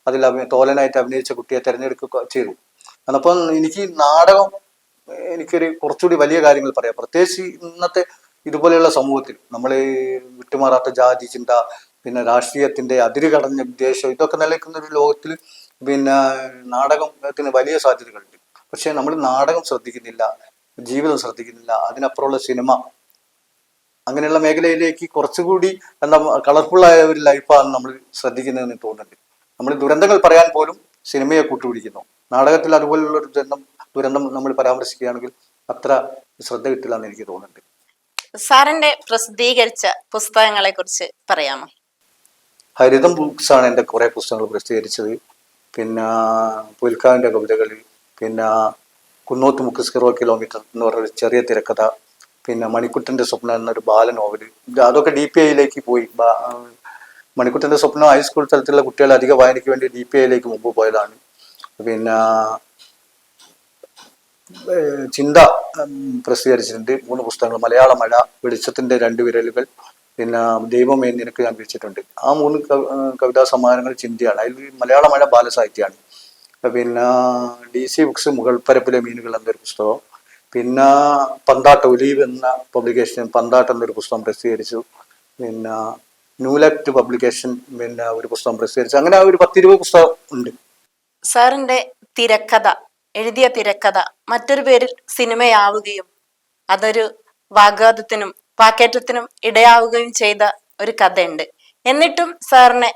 അതിൽ തോലനായിട്ട് അഭിനയിച്ച കുട്ടിയെ തിരഞ്ഞെടുക്കുക ചെയ്തു. അപ്പം എനിക്ക് നാടകം എനിക്കൊരു കുറച്ചുകൂടി വലിയ കാര്യങ്ങൾ പറയാം. പ്രത്യേകിച്ച് ഇന്നത്തെ ഇതുപോലെയുള്ള സമൂഹത്തിൽ നമ്മൾ വിട്ടുമാറാത്ത ജാതി ചിന്ത, രാഷ്ട്രീയത്തിന്റെ അതിര് കടഞ്ഞ ഉദ്ദേശം, ഇതൊക്കെ നിലനിൽക്കുന്ന ഒരു ലോകത്തിൽ നാടകത്തിന് വലിയ സാധ്യതകളുണ്ട്. പക്ഷെ നമ്മൾ നാടകം ശ്രദ്ധിക്കുന്നില്ല, ജീവിതം ശ്രദ്ധിക്കുന്നില്ല. അതിനപ്പുറമുള്ള സിനിമ, അങ്ങനെയുള്ള മേഖലയിലേക്ക് കുറച്ചുകൂടി കളർഫുള്ളായ ഒരു ലൈഫാണ് നമ്മൾ ശ്രദ്ധിക്കുന്നതെന്ന് തോന്നുന്നുണ്ട്. നമ്മൾ ദുരന്തങ്ങൾ പറയാൻ പോലും സിനിമയെ കൂട്ടുപിടിക്കുന്നു. നാടകത്തിൽ അതുപോലുള്ള ഒരു ദുരന്തം നമ്മൾ പരാമർശിക്കുകയാണെങ്കിൽ അത്ര ശ്രദ്ധ കിട്ടില്ല എന്ന് എനിക്ക് തോന്നുന്നുണ്ട്. സാറിന്റെ പ്രസിദ്ധീകരിച്ച പുസ്തകങ്ങളെ കുറിച്ച് പറയാമോ? ഹരിതം ബുക്സ് ആണ് എൻ്റെ കുറെ പുസ്തകങ്ങൾ പ്രസിദ്ധീകരിച്ചത്. പുൽക്കാവിന്റെ കവിതകൾ, കുന്നോത്ത് മുക്ക് 0 കിലോമീറ്റർ എന്ന് പറഞ്ഞൊരു ചെറിയ തിരക്കഥ, മണിക്കുട്ടന്റെ സ്വപ്നം എന്നൊരു ബാല നോവൽ. അതൊക്കെ DPIയിലേക്ക് പോയി. മണിക്കുട്ടന്റെ സ്വപ്നം ഹൈസ്കൂൾ തലത്തിലുള്ള കുട്ടികളെ അധിക വായനയ്ക്ക് വേണ്ടി DPIയിലേക്ക് മുമ്പ് പോയതാണ്. ചിന്ത പ്രസിദ്ധീകരിച്ചിട്ടുണ്ട് 3 പുസ്തകങ്ങൾ. മലയാള മഴ, വെളിച്ചത്തിന്റെ 2 വിരലുകൾ, ദൈവമേ നിനക്ക് ഞാൻ വിളിച്ചിട്ടുണ്ട്. ആ 3 കവിതാ സമ്മാനങ്ങൾ ചിന്തയാണ്. അതിൽ മലയാള മഴ ബാലസാഹിത്യമാണ്. DC ബുക്സ് മുകൾ പരപ്പിലെ മീനുകൾ എന്നൊരു പുസ്തകം. പന്താട്ട് ഒലീവ് എന്ന പബ്ലിക്കേഷൻ പന്താട്ട് എന്നൊരു പുസ്തകം പ്രസിദ്ധീകരിച്ചു. ന്യൂലക്ട് പബ്ലിക്കേഷൻ ഒരു പുസ്തകം പ്രസിദ്ധീകരിച്ചു. അങ്ങനെ ഒരു 10-20 പുസ്തകം ഉണ്ട്. സാറിന്റെ എഴുതിയ തിരക്കഥ മറ്റൊരു പേരിൽ സിനിമയാവുകയും അതൊരു വാഗ്വാദത്തിനും വാക്കേറ്റത്തിനും ഇടയാവുകയും ചെയ്ത ഒരു കഥയുണ്ട്. എന്നിട്ടും സാറിനെ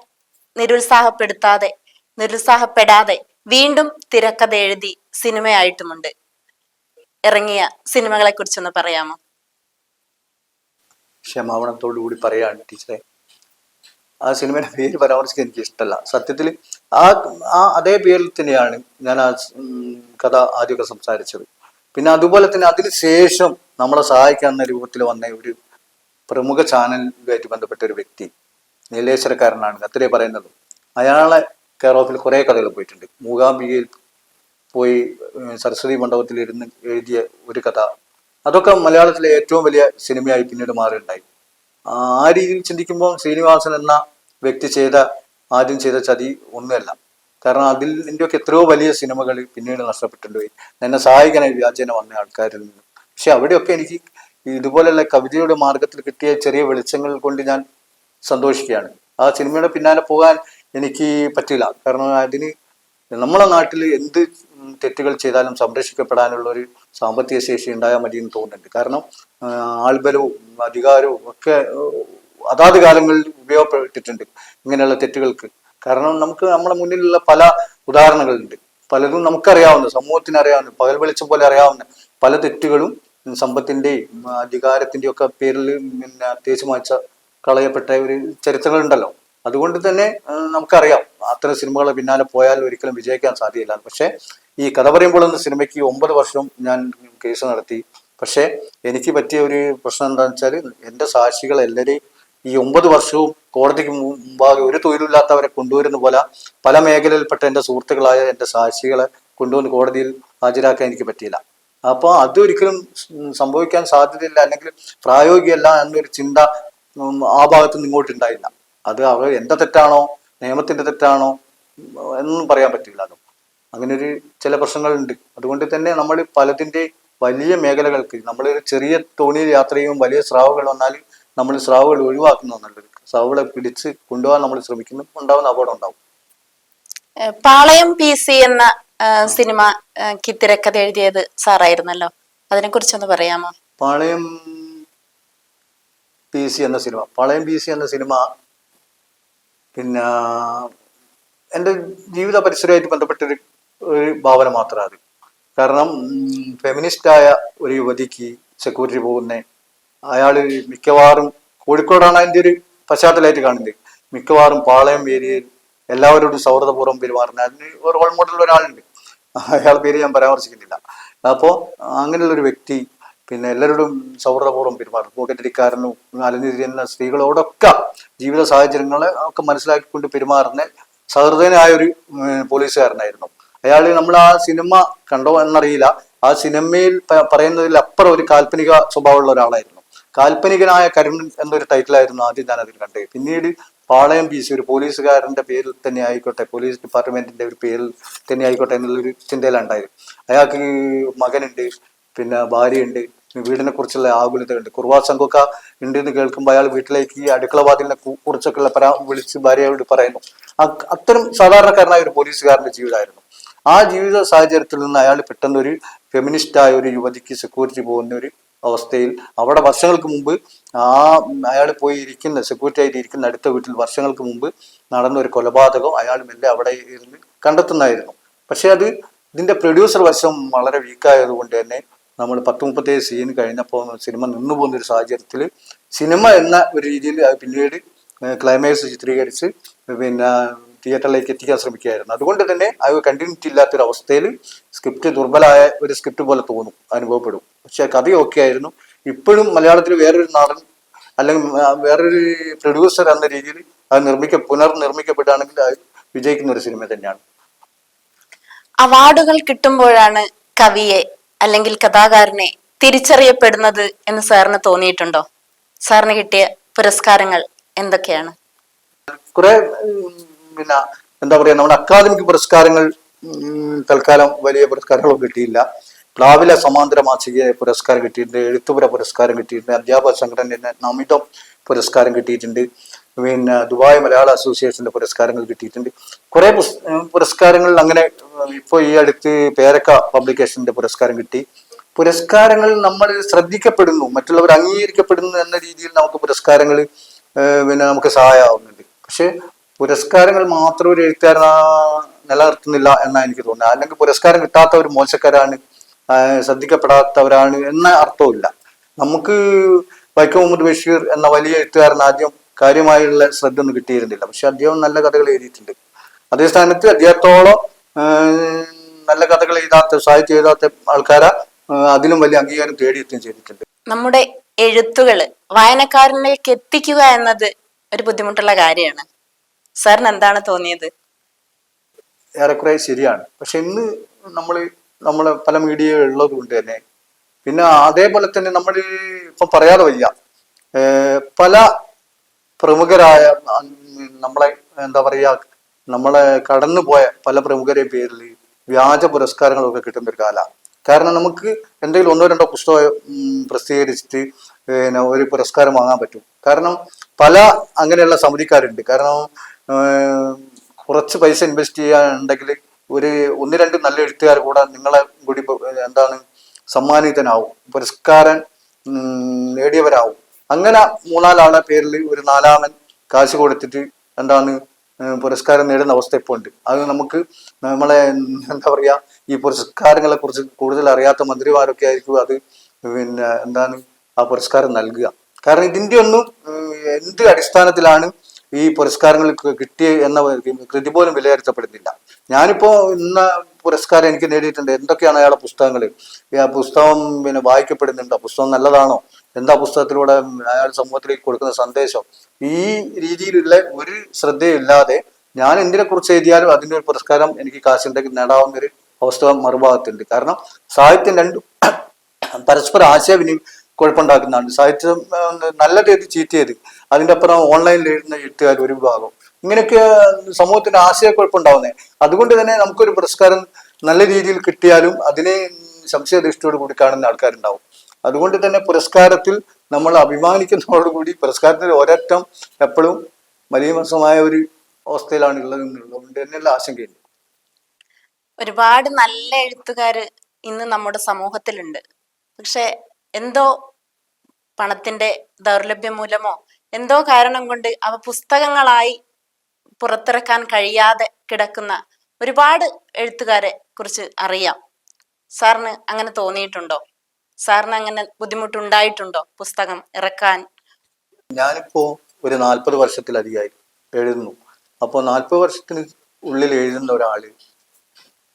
നിരുത്സാഹപ്പെടാതെ വീണ്ടും തിരക്കഥ എഴുതി സിനിമയായിട്ടുമുണ്ട്. ഇറങ്ങിയ സിനിമകളെ കുറിച്ചൊന്ന് പറയാമോ? ക്ഷമാപണത്തോടു കൂടി പറയാണ് ടീച്ചറെ, ആ സിനിമയുടെ പേര് പരാമർശിക്കാൻ എനിക്ക് ഇഷ്ടമല്ല. സത്യത്തിൽ അതേ പേരിൽ തന്നെയാണ് ഞാൻ ആ കഥ ആദ്യമൊക്കെ സംസാരിച്ചത്. അതുപോലെ തന്നെ അതിന് ശേഷം നമ്മളെ സഹായിക്കാവുന്ന രൂപത്തിൽ വന്ന ഒരു പ്രമുഖ ചാനലുമായിട്ട് ബന്ധപ്പെട്ട ഒരു വ്യക്തി, നീലേശ്വരക്കാരനാണ്, അത്രേ പറയുന്നത്. അയാളെ കെയർ ഓഫിൽ കുറേ കഥകൾ പോയിട്ടുണ്ട്. മൂകാംബികയിൽ പോയി സരസ്വതി മണ്ഡപത്തിൽ ഇരുന്ന് എഴുതിയ ഒരു കഥ, അതൊക്കെ മലയാളത്തിലെ ഏറ്റവും വലിയ സിനിമയായി പിന്നീട് മാറിയിട്ടുണ്ടായി. ആ രീതിയിൽ ചിന്തിക്കുമ്പോൾ ശ്രീനിവാസൻ എന്ന വ്യക്തി ആദ്യം ചെയ്ത ചതി ഒന്നുമല്ല. കാരണം ഇതിൻ്റെയൊക്കെ എത്രയോ വലിയ സിനിമകൾ പിന്നീട് നഷ്ടപ്പെട്ടിട്ടുണ്ട് പോയി, എന്നെ സഹായിക്കാനായി വ്യാജേന വന്ന ആൾക്കാരിൽ നിന്ന്. പക്ഷെ അവിടെയൊക്കെ എനിക്ക് ഇതുപോലെയുള്ള കവിതയുടെ മാർഗത്തിൽ കിട്ടിയ ചെറിയ വെളിച്ചങ്ങൾ കൊണ്ട് ഞാൻ സന്തോഷിക്കുകയാണ്. ആ സിനിമയുടെ പിന്നാലെ പോകാൻ എനിക്ക് പറ്റില്ല. കാരണം അതിന് നമ്മളെ നാട്ടിൽ എന്ത് തെറ്റുകൾ ചെയ്താലും സംരക്ഷിക്കപ്പെടാനുള്ള ഒരു സാമ്പത്തിക ശേഷി ഉണ്ടായാൽ മതി എന്ന് തോന്നുന്നുണ്ട്. കാരണം ആൾബലവും അധികാരവും ഒക്കെ അതാത് കാലങ്ങളിൽ ഉപയോഗപ്പെട്ടിട്ടുണ്ട് ഇങ്ങനെയുള്ള തെറ്റുകൾക്ക്. കാരണം നമ്മളെ മുന്നിലുള്ള പല ഉദാഹരണങ്ങളുണ്ട്. പലതും നമുക്കറിയാവുന്ന, സമൂഹത്തിന് അറിയാവുന്ന, പകൽ വെളിച്ചം പോലെ അറിയാവുന്ന പല തെറ്റുകളും സമ്പത്തിന്റെയും അധികാരത്തിന്റെയും ഒക്കെ പേരിൽ തേച്ചു മായ്ച്ച കളയപ്പെട്ട ഒരു ചരിത്രങ്ങളുണ്ടല്ലോ. അതുകൊണ്ട് തന്നെ നമുക്കറിയാം അത്തരം സിനിമകളെ പിന്നാലെ പോയാൽ ഒരിക്കലും വിജയിക്കാൻ സാധ്യതയില്ല. പക്ഷെ ഈ കഥ പറയുമ്പോൾ എന്ന സിനിമയ്ക്ക് 9 വർഷം ഞാൻ കേസ് നടത്തി. പക്ഷെ എനിക്ക് പറ്റിയ ഒരു പ്രശ്നം എന്താണെന്ന് വെച്ചാൽ, എൻ്റെ സാക്ഷികൾ എല്ലാവരെയും ഈ 9 വർഷവും കോടതിക്ക് മുമ്പാകെ ഒരു തൊഴിലില്ലാത്തവരെ കൊണ്ടുവരുന്ന പോലെ പല മേഖലയിൽപ്പെട്ട എൻ്റെ സുഹൃത്തുക്കളായ എൻ്റെ സാക്ഷികളെ കൊണ്ടുവന്ന് കോടതിയിൽ ഹാജരാക്കാൻ എനിക്ക് പറ്റിയില്ല. അപ്പോൾ അതൊരിക്കലും സംഭവിക്കാൻ സാധ്യതയില്ല, അല്ലെങ്കിൽ പ്രായോഗികമല്ല എന്നൊരു ചിന്ത ആ ഭാഗത്തുനിന്ന് ഇങ്ങോട്ടുണ്ടായില്ല. അത് എൻ്റെ തെറ്റാണോ നിയമത്തിന്റെ തെറ്റാണോ എന്നൊന്നും പറയാൻ പറ്റില്ല. അങ്ങനെ ഒരു ചില പ്രശ്നങ്ങളുണ്ട്. അതുകൊണ്ട് തന്നെ നമ്മൾ പലതിൻ്റെ വലിയ മേഖലകൾക്ക് നമ്മളൊരു ചെറിയ തോണിയിൽ യാത്ര ചെയ്യുമ്പോൾ വലിയ സ്രാവുകൾ വന്നാൽ നമ്മൾ സ്രാവുകൾ ഒഴിവാക്കുന്നത് നല്ലത്. സ്രാവുകളെ പിടിച്ച് കൊണ്ടുപോകാൻ നമ്മൾ ശ്രമിക്കുന്നു, ഉണ്ടാവുന്ന അപകടം ഉണ്ടാവും. പാളയം PC എന്ന സിനിമക്ക് തിരക്കഥ എഴുതിയത് സാറായിരുന്നല്ലോ, അതിനെ കുറിച്ചൊന്ന് പറയാമോ? പാളയം PC എന്ന സിനിമ പിന്നെ എൻ്റെ ജീവിത പരിസരമായിട്ട് ബന്ധപ്പെട്ടൊരു ഭാവന മാത്രമാണ് അത്. കാരണം ഫെമിനിസ്റ്റായ ഒരു യുവതിക്ക് സെക്യൂരിറ്റി പോകുന്ന അയാൾ മിക്കവാറും കോഴിക്കോടാണ് അതിൻ്റെ ഒരു പശ്ചാത്തലമായിട്ട് കാണുന്നത്. മിക്കവാറും പാളയം ഏരിയയിൽ എല്ലാവരോടും സൗഹൃദപൂർവ്വം പെരുമാറുന്ന അതിന് ഒരു റോൾ മോഡൽ ഒരാളുണ്ട്. അയാൾ പേര് ഞാൻ പരാമർശിക്കുന്നില്ല. അപ്പോൾ അങ്ങനെയുള്ളൊരു വ്യക്തി പിന്നെ എല്ലാവരോടും സൗഹൃദപൂർവ്വം പെരുമാറും. പോക്കറ്റടിക്കാരനും അലഞ്ഞിരിക്കുന്ന സ്ത്രീകളോടൊക്കെ ജീവിത സാഹചര്യങ്ങളെ ഒക്കെ മനസ്സിലാക്കിക്കൊണ്ട് പെരുമാറുന്ന സഹൃദയനായ ഒരു പോലീസുകാരനായിരുന്നു അയാൾ. നമ്മൾ ആ സിനിമ കണ്ടോ എന്നറിയില്ല. ആ സിനിമയിൽ പറയുന്നതിൽ അപ്പുറം ഒരു കാൽപ്പനിക സ്വഭാവമുള്ള ഒരാളായിരുന്നു. കാൽപ്പനികനായ കരുണൻ എന്നൊരു ടൈറ്റിലായിരുന്നു ആദ്യം ഞാൻ അതിൽ കണ്ടത്. പിന്നീട് പാളയം PC ഒരു പോലീസുകാരന്റെ പേരിൽ തന്നെ ആയിക്കോട്ടെ, പോലീസ് ഡിപ്പാർട്ട്മെന്റിന്റെ ഒരു പേരിൽ തന്നെ ആയിക്കോട്ടെ എന്നുള്ളൊരു ചിന്തയിലുണ്ടായത്. അയാൾക്ക് മകനുണ്ട്, പിന്നെ ഭാര്യയുണ്ട്, വീടിനെ കുറിച്ചുള്ള ആകുലതയുണ്ട്. കുർവാ സംഘമൊക്കെ ഉണ്ട് എന്ന് കേൾക്കുമ്പോൾ അയാൾ വീട്ടിലേക്ക് അടുക്കള വാതിലിനെ കുറിച്ചൊക്കെ വിളിച്ച് ഭാര്യയോട് പറയുന്നു. അത്തരം സാധാരണക്കാരനായ ഒരു പോലീസുകാരന്റെ ജീവിതമായിരുന്നു. ആ ജീവിത സാഹചര്യത്തിൽ നിന്ന് അയാൾ പെട്ടെന്ന് ഒരു ഫെമിനിസ്റ്റായ ഒരു യുവതിക്ക് സെക്യൂരിറ്റി പോകുന്ന ഒരു അവസ്ഥയിൽ അവിടെ വർഷങ്ങൾക്ക് മുമ്പ് അയാൾ പോയി ഇരിക്കുന്ന സെക്യൂരിറ്റി ആയിട്ട് ഇരിക്കുന്ന അടുത്ത വീട്ടിൽ വർഷങ്ങൾക്ക് മുമ്പ് നടന്ന ഒരു കൊലപാതകം അയാൾ മെല്ലെ അവിടെ ഇരുന്ന് കണ്ടെത്തുന്നതായിരുന്നു. പക്ഷെ ഇതിന്റെ പ്രൊഡ്യൂസർ വശം വളരെ വീക്കായത് കൊണ്ട് തന്നെ നമ്മൾ 10-37 സീൻ കഴിഞ്ഞപ്പോൾ സിനിമ നിന്നു പോകുന്ന ഒരു സാഹചര്യത്തിൽ സിനിമ എന്ന ഒരു രീതിയിൽ പിന്നീട് ക്ലൈമാക്സ് ചിത്രീകരിച്ച് പിന്നെ തിയേറ്ററിലേക്ക് എത്തിക്കാൻ ശ്രമിക്കുകയായിരുന്നു. അതുകൊണ്ട് തന്നെ അത് കണ്ടിന്യൂറ്റി ഇല്ലാത്തൊരവസ്ഥയിൽ സ്ക്രിപ്റ്റ് ദുർബലമായ ഒരു സ്ക്രിപ്റ്റ് പോലെ തോന്നും, അനുഭവപ്പെടും. പക്ഷെ കഥ ഓക്കെ ആയിരുന്നു. ഇപ്പോഴും മലയാളത്തിൽ വേറൊരു നടൻ അല്ലെങ്കിൽ വേറൊരു പ്രൊഡ്യൂസർ എന്ന രീതിയിൽ അത് പുനർനിർമ്മിക്കപ്പെടുകയാണെങ്കിൽ അത് വിജയിക്കുന്ന ഒരു സിനിമ തന്നെയാണ്. അവാർഡുകൾ കിട്ടുമ്പോഴാണ് കവിയെ അല്ലെങ്കിൽ കഥാകാരനെ തിരിച്ചറിയപ്പെടുന്നത് എന്ന് സാറിന് തോന്നിയിട്ടുണ്ടോ? സാറിന് കിട്ടിയ പുരസ്കാരങ്ങൾ എന്തൊക്കെയാണ്? കുറെ പിന്നെ എന്താ പറയാ, നമ്മുടെ അക്കാദമിക് പുരസ്കാരങ്ങൾ തൽക്കാലം വലിയ പുരസ്കാരങ്ങളൊന്നും കിട്ടിയില്ല. പ്ലാവില സമാന്തര മാസിക പുരസ്കാരം കിട്ടിയിട്ടുണ്ട്, എഴുത്തുപുര പുരസ്കാരം കിട്ടിയിട്ടുണ്ട്, അധ്യാപക സംഘടന നമിതം പുരസ്കാരം കിട്ടിയിട്ടുണ്ട്, പിന്നെ ദുബായ് മലയാള അസോസിയേഷന്റെ പുരസ്കാരങ്ങൾ കിട്ടിയിട്ടുണ്ട്. കുറെ പുരസ്കാരങ്ങൾ അങ്ങനെ. ഇപ്പോൾ ഈ അടുത്ത് പേരക്ക പബ്ലിക്കേഷന്റെ പുരസ്കാരം കിട്ടി. പുരസ്കാരങ്ങൾ നമ്മൾ ശ്രദ്ധിക്കപ്പെടുന്നു, മറ്റുള്ളവർ അംഗീകരിക്കപ്പെടുന്നു എന്ന രീതിയിൽ നമുക്ക് പുരസ്കാരങ്ങൾ പിന്നെ നമുക്ക് സഹായമാവുന്നുണ്ട്. പക്ഷെ പുരസ്കാരങ്ങൾ മാത്രം ഒരു എഴുത്തുകാരൻ നിലനിർത്തുന്നില്ല എന്നാണ് എനിക്ക് തോന്നുന്നത്. അല്ലെങ്കിൽ പുരസ്കാരം കിട്ടാത്തവർ മോശക്കാരാണ്, ശ്രദ്ധിക്കപ്പെടാത്തവരാണ് എന്ന അർത്ഥമില്ല. നമുക്ക് വൈക്കം മുഹമ്മദ് ബഷീർ എന്ന വലിയ എഴുത്തുകാരൻ ആദ്യം കാര്യമായുള്ള ശ്രദ്ധ ഒന്നും കിട്ടിയിരുന്നില്ല. പക്ഷെ അദ്ദേഹം നല്ല കഥകൾ എഴുതിയിട്ടുണ്ട്. അതേ സ്ഥാനത്ത് അദ്ദേഹത്തോളം നല്ല കഥകൾ എഴുതാത്ത, സാഹിത്യം എഴുതാത്ത ആൾക്കാരെ അതിലും വലിയ അംഗീകാരം തേടിയെത്തുകയും ചെയ്തിട്ടുണ്ട്. നമ്മുടെ എഴുത്തുകള് വായനക്കാരനിലേക്ക് എത്തിക്കുക എന്നത് ഒരു ബുദ്ധിമുട്ടുള്ള കാര്യമാണ്. സാറിന് എന്താണ് തോന്നിയത്? ഏറെക്കുറെ ശരിയാണ്. പക്ഷെ ഇന്ന് നമ്മള് പല മീഡിയ ഉള്ളത് കൊണ്ട് തന്നെ, പിന്നെ അതേപോലെ തന്നെ നമ്മൾ ഇപ്പൊ പറയാതെ വയ്യ, പല പ്രമുഖരായ നമ്മളെ എന്താ പറയാ, നമ്മളെ കടന്നുപോയ പല പ്രമുഖരെ പേരിൽ വ്യാജ പുരസ്കാരങ്ങളൊക്കെ കിട്ടുന്ന ഒരു കാലമാണ്. കാരണം നമുക്ക് എന്തെങ്കിലും 1-2 പുസ്തകം പ്രസിദ്ധീകരിച്ചിട്ട് പിന്നെ ഒരു പുരസ്കാരം വാങ്ങാൻ പറ്റും. കാരണം പല അങ്ങനെയുള്ള സമിതിക്കാരുണ്ട്. കാരണം കുറച്ച് പൈസ ഇൻവെസ്റ്റ് ചെയ്യാനുണ്ടെങ്കിൽ ഒരു 1-2 നല്ല എഴുത്തുകാർ കൂടെ നിങ്ങളെ കൂടി എന്താണ് സമ്മാനിതനാവും, പുരസ്കാരം നേടിയവരാവും. അങ്ങനെ 3-4 ആളെ പേരിൽ ഒരു 4-ാമൻ കാശ് കൊടുത്തിട്ട് എന്താണ് പുരസ്കാരം നേടുന്ന അവസ്ഥ ഇപ്പോൾ ഉണ്ട്. അത് നമുക്ക് നമ്മളെ എന്താ പറയാ, ഈ പുരസ്കാരങ്ങളെ കുറിച്ച് കൂടുതൽ അറിയാത്ത മന്ത്രിമാരൊക്കെ ആയിരിക്കും അത് പിന്നെ എന്താണ് ആ പുരസ്കാരം നൽകുക. കാരണം ഇതിന്റെ ഒന്നും എന്ത് അടിസ്ഥാനത്തിലാണ് ഈ പുരസ്കാരങ്ങൾ കിട്ടിയ എന്ന കൃതി പോലും വിലയിരുത്തപ്പെടുന്നില്ല. ഞാനിപ്പോ ഇന്ന പുരസ്കാരം എനിക്ക് നേടിയിട്ടുണ്ട്, എന്തൊക്കെയാണ് അയാളുടെ പുസ്തകങ്ങൾ, ആ പുസ്തകം പിന്നെ വായിക്കപ്പെടുന്നുണ്ടോ, പുസ്തകം നല്ലതാണോ, എന്താ പുസ്തകത്തിലൂടെ അയാൾ സമൂഹത്തിലേക്ക് കൊടുക്കുന്ന സന്ദേശം, ഈ രീതിയിലുള്ള ഒരു ശ്രദ്ധയില്ലാതെ ഞാൻ എന്തിനെ കുറിച്ച് എഴുതിയാലും അതിൻ്റെ ഒരു പുരസ്കാരം എനിക്ക് കാശുണ്ടെങ്കിൽ നേടാവുന്ന ഒരു അവസ്ഥ മറുഭാഗത്തുണ്ട്. കാരണം സാഹിത്യം രണ്ടും പരസ്പര ആശയവിനിമയം കുഴപ്പമുണ്ടാക്കുന്നതാണ്. സാഹിത്യം നല്ല രീതി ചീറ്റ് ചെയ്ത് അതിൻ്റെ അപ്പുറം ഓൺലൈനിൽ എഴുതുന്ന എഴുത്തുകാർ ഒരു വിഭാഗം, ഇങ്ങനെയൊക്കെ സമൂഹത്തിന് ആശയക്കുഴപ്പമുണ്ടാവുന്നത്. അതുകൊണ്ട് തന്നെ നമുക്കൊരു പുരസ്കാരം നല്ല രീതിയിൽ കിട്ടിയാലും അതിനെ സംശയദൃഷ്ടിയോട് കൂടി കാണുന്ന ആൾക്കാരുണ്ടാവും. അതുകൊണ്ട് തന്നെ പുരസ്കാരത്തിൽ നമ്മൾ അഭിമാനിക്കുന്നതോടുകൂടി പുരസ്കാരത്തിൽ ഒരറ്റം എപ്പോഴും വലിയ മോശമായ ഒരു അവസ്ഥയിലാണ് ഉള്ളത് എന്നുള്ളതുകൊണ്ട് തന്നെയുള്ള ആശങ്കയുണ്ട്. ഒരുപാട് നല്ല എഴുത്തുകാര് ഇന്ന് നമ്മുടെ സമൂഹത്തിലുണ്ട്. പക്ഷെ എന്തോ പണത്തിന്റെ ദൗർലഭ്യം മൂലമോ എന്തോ കാരണം കൊണ്ട് അവ പുസ്തകങ്ങളായി പുറത്തിറക്കാൻ കഴിയാതെ കിടക്കുന്ന ഒരുപാട് എഴുത്തുകാരെ കുറിച്ച് അറിയാം. സാറിന് അങ്ങനെ തോന്നിയിട്ടുണ്ടോ? സാറിന് അങ്ങനെ ബുദ്ധിമുട്ടുണ്ടായിട്ടുണ്ടോ പുസ്തകം ഇറക്കാൻ? ഞാനിപ്പോ ഒരു 40 വർഷത്തിലധികമായി എഴുതുന്നു. അപ്പോൾ 40 വർഷത്തിന് ഉള്ളിൽ എഴുതുന്ന ഒരാള്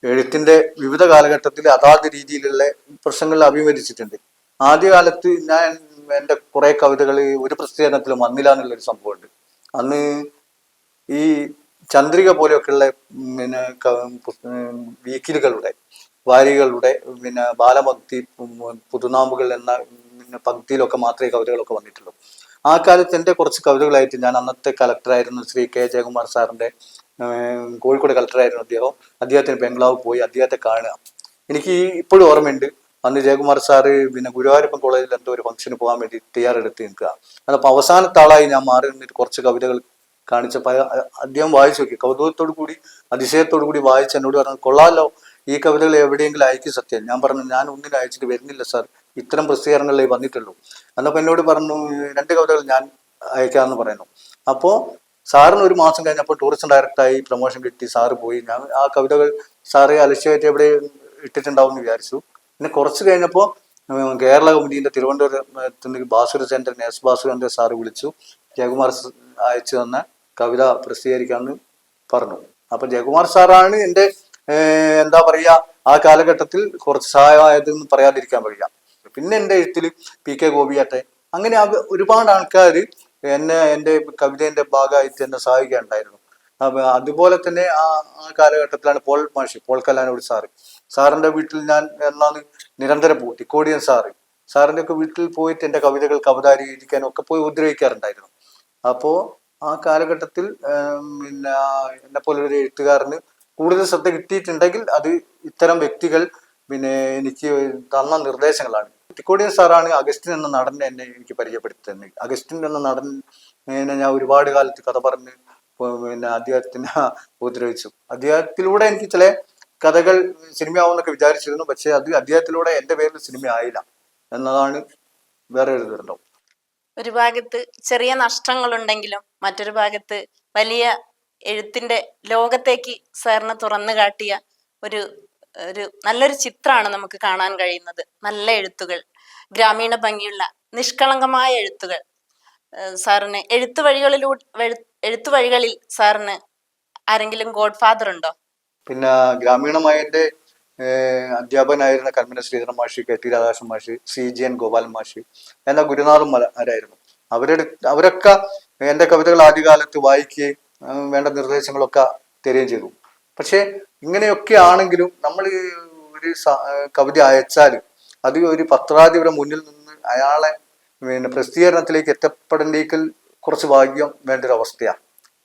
എഴുത്തിന്റെ വിവിധ കാലഘട്ടത്തിൽ അതാത് രീതിയിലുള്ള പ്രശ്നങ്ങളിൽ അഭിമുഖീകരിച്ചിട്ടുണ്ട്. ആദ്യകാലത്ത് ഞാൻ എൻ്റെ കുറെ കവിതകൾ ഒരു പ്രസിദ്ധീകരണത്തിലും വന്നില്ല എന്നുള്ളൊരു സംഭവമുണ്ട്. അന്ന് ഈ ചന്ദ്രിക പോലെയൊക്കെയുള്ള പിന്നെ വീക്കിലുകളുടെ വാരികളുടെ പിന്നെ ബാലഭക്തി പുതുനാമ്പുകൾ എന്ന പിന്നെ പങ്ക്തിയിലൊക്കെ മാത്രമേ കവിതകളൊക്കെ വന്നിട്ടുള്ളൂ. ആ കാലത്ത് എൻ്റെ കുറച്ച് കവിതകളായിട്ട് ഞാൻ അന്നത്തെ കളക്ടറായിരുന്നു ശ്രീ കെ ജയകുമാർ സാറിൻ്റെ കോഴിക്കോട് കളക്ടറായിരുന്നു അദ്ദേഹത്തിന് ബംഗ്ലാവ് പോയി അദ്ദേഹത്തെ കാണുക. എനിക്ക് ഇപ്പോഴും ഓർമ്മയുണ്ട്. അന്ന് ജയകുമാർ സാറ് പിന്നെ ഗുരുവായൂരപ്പൻ കോളേജിൽ എന്തോ ഒരു ഫംഗ്ഷന് പോകാൻ വേണ്ടി തയ്യാറെടുത്ത് നിൽക്കുക. അതപ്പോൾ അവസാനത്തെ ആളായി ഞാൻ മാറി നിന്നിട്ട് കുറച്ച് കവിതകൾ കാണിച്ചപ്പോൾ അദ്ദേഹം വായിച്ചു നോക്കി, കൗതുകത്തോടു കൂടി അതിശയത്തോടു കൂടി വായിച്ച് എന്നോട് പറഞ്ഞു, കൊള്ളാലോ, ഈ കവിതകൾ എവിടെയെങ്കിലും അയക്കും സത്യം. ഞാൻ പറഞ്ഞു, ഞാൻ ഒന്നിനും അയച്ചിട്ട് വരുന്നില്ല സാർ, ഇത്തരം പ്രസിദ്ധീകരണങ്ങളിലേ വന്നിട്ടുള്ളൂ. എന്നപ്പോൾ എന്നോട് പറഞ്ഞു 2 കവിതകൾ ഞാൻ അയക്കാമെന്ന് പറയുന്നു. അപ്പോൾ സാറിന് ഒരു മാസം കഴിഞ്ഞപ്പോൾ ടൂറിസം ഡയറക്ടറായി പ്രൊമോഷൻ കിട്ടി, സാറ് പോയി. ഞാൻ ആ കവിതകൾ സാറ് അലക്ഷ്യമായിട്ട് എവിടെ ഇട്ടിട്ടുണ്ടാവും എന്ന് വിചാരിച്ചു. പിന്നെ കുറച്ച് കഴിഞ്ഞപ്പോൾ കേരള കൗമുദീൻ്റെ തിരുവനന്തപുരത്ത് ബാസുര സെന്ററിന് എസ് ബാസുരേന്ദ്രൻ സാറ് വിളിച്ചു. ജയകുമാർ അയച്ചു തന്ന കവിത പ്രസിദ്ധീകരിക്കാമെന്ന് പറഞ്ഞു. അപ്പൊ ജയകുമാർ സാറാണ് എൻ്റെ എന്താ പറയുക ആ കാലഘട്ടത്തിൽ കുറച്ച് സഹായമായതെന്ന് പറയാതിരിക്കാൻ വയ്യ. പിന്നെ എൻ്റെ എഴുത്തിൽ പി കെ ഗോപിയാട്ടെ, അങ്ങനെ ഒരുപാട് ആൾക്കാർ എൻ്റെ കവിതേൻ്റെ ഭാഗമായിട്ട് എന്നെ സഹായിക്കാനുണ്ടായിരുന്നു. അതുപോലെ തന്നെ ആ കാലഘട്ടത്തിലാണ് പോൾ കല്ലാനോട് സാറിൻ്റെ വീട്ടിൽ ഞാൻ എന്നാണ് നിരന്തരം പോകും. തിക്കോടിയൻ സാറിൻ്റെ ഒക്കെ വീട്ടിൽ പോയിട്ട് എൻ്റെ കവിതകൾക്ക് അവതാരീകരിക്കാനും ഒക്കെ പോയി ഉപദ്രവിക്കാറുണ്ടായിരുന്നു. അപ്പോൾ ആ കാലഘട്ടത്തിൽ പിന്നെ എന്നെ പോലൊരു എഴുത്തുകാരന് കൂടുതൽ ശ്രദ്ധ കിട്ടിയിട്ടുണ്ടെങ്കിൽ അത് ഇത്തരം വ്യക്തികൾ പിന്നെ എനിക്ക് തന്ന നിർദ്ദേശങ്ങളാണ്. തിക്കോടിയൻ സാറാണ് അഗസ്റ്റിൻ എന്ന നടനെ എനിക്ക് പരിചയപ്പെടുത്തുന്നത്. അഗസ്റ്റിൻ എന്ന നടനെ ഞാൻ ഒരുപാട് കാലത്ത് കഥ പറഞ്ഞ് പിന്നെ അദ്ദേഹത്തിനെ ഉപദ്രവിച്ചു. അദ്ദേഹത്തിലൂടെ എനിക്ക് ചില കഥകൾ സിനിമയാവുമെന്നൊക്കെ വിചാരിച്ചിരുന്നു. പക്ഷെ അത് അദ്ദേഹത്തിലൂടെ എൻ്റെ പേരിൽ സിനിമ ആയില്ല എന്നതാണ് വേറെ ഒരു ദുരന്തം. ഒരു ഭാഗത്ത് ചെറിയ നഷ്ടങ്ങളുണ്ടെങ്കിലും മറ്റൊരു ഭാഗത്ത് വലിയ എഴുത്തിന്റെ ലോകത്തേക്ക് സാറിന് തുറന്നു കാട്ടിയ ഒരു ഒരു നല്ലൊരു ചിത്രമാണ് നമുക്ക് കാണാൻ കഴിയുന്നത്. നല്ല എഴുത്തുകൾ, ഗ്രാമീണ ഭംഗിയുള്ള നിഷ്കളങ്കമായ എഴുത്തുകൾ. സാറിന് എഴുത്തുവഴികളിൽ സാറിന് ആരെങ്കിലും ഗോഡ് ഫാദർ ഉണ്ടോ? പിന്നെ ഗ്രാമീണമായ എൻ്റെ അധ്യാപകനായിരുന്ന കൽമന ശ്രീധരൻ മാഷി, കെ ടി രാധാകൃഷ്ണൻ മാഷി, CGN ഗോപാലൻ മാഷി എന്ന ഗുരുനാഥന്മാരായിരുന്നു. അവരൊക്കെ എൻ്റെ കവിതകൾ ആദ്യകാലത്ത് വായിക്കുകയും വേണ്ട നിർദ്ദേശങ്ങളൊക്കെ തരികയും ചെയ്തു. പക്ഷെ ഇങ്ങനെയൊക്കെ ആണെങ്കിലും നമ്മൾ ഒരു കവിത അയച്ചാൽ അത് ഒരു പത്രാധിപരുടെ മുന്നിൽ നിന്ന് അയാളെ പിന്നെ പ്രസിദ്ധീകരണത്തിലേക്ക് എത്തപ്പെടേണ്ടെങ്കിൽ കുറച്ച് ഭാഗ്യം വേണ്ട ഒരു അവസ്ഥയാണ്.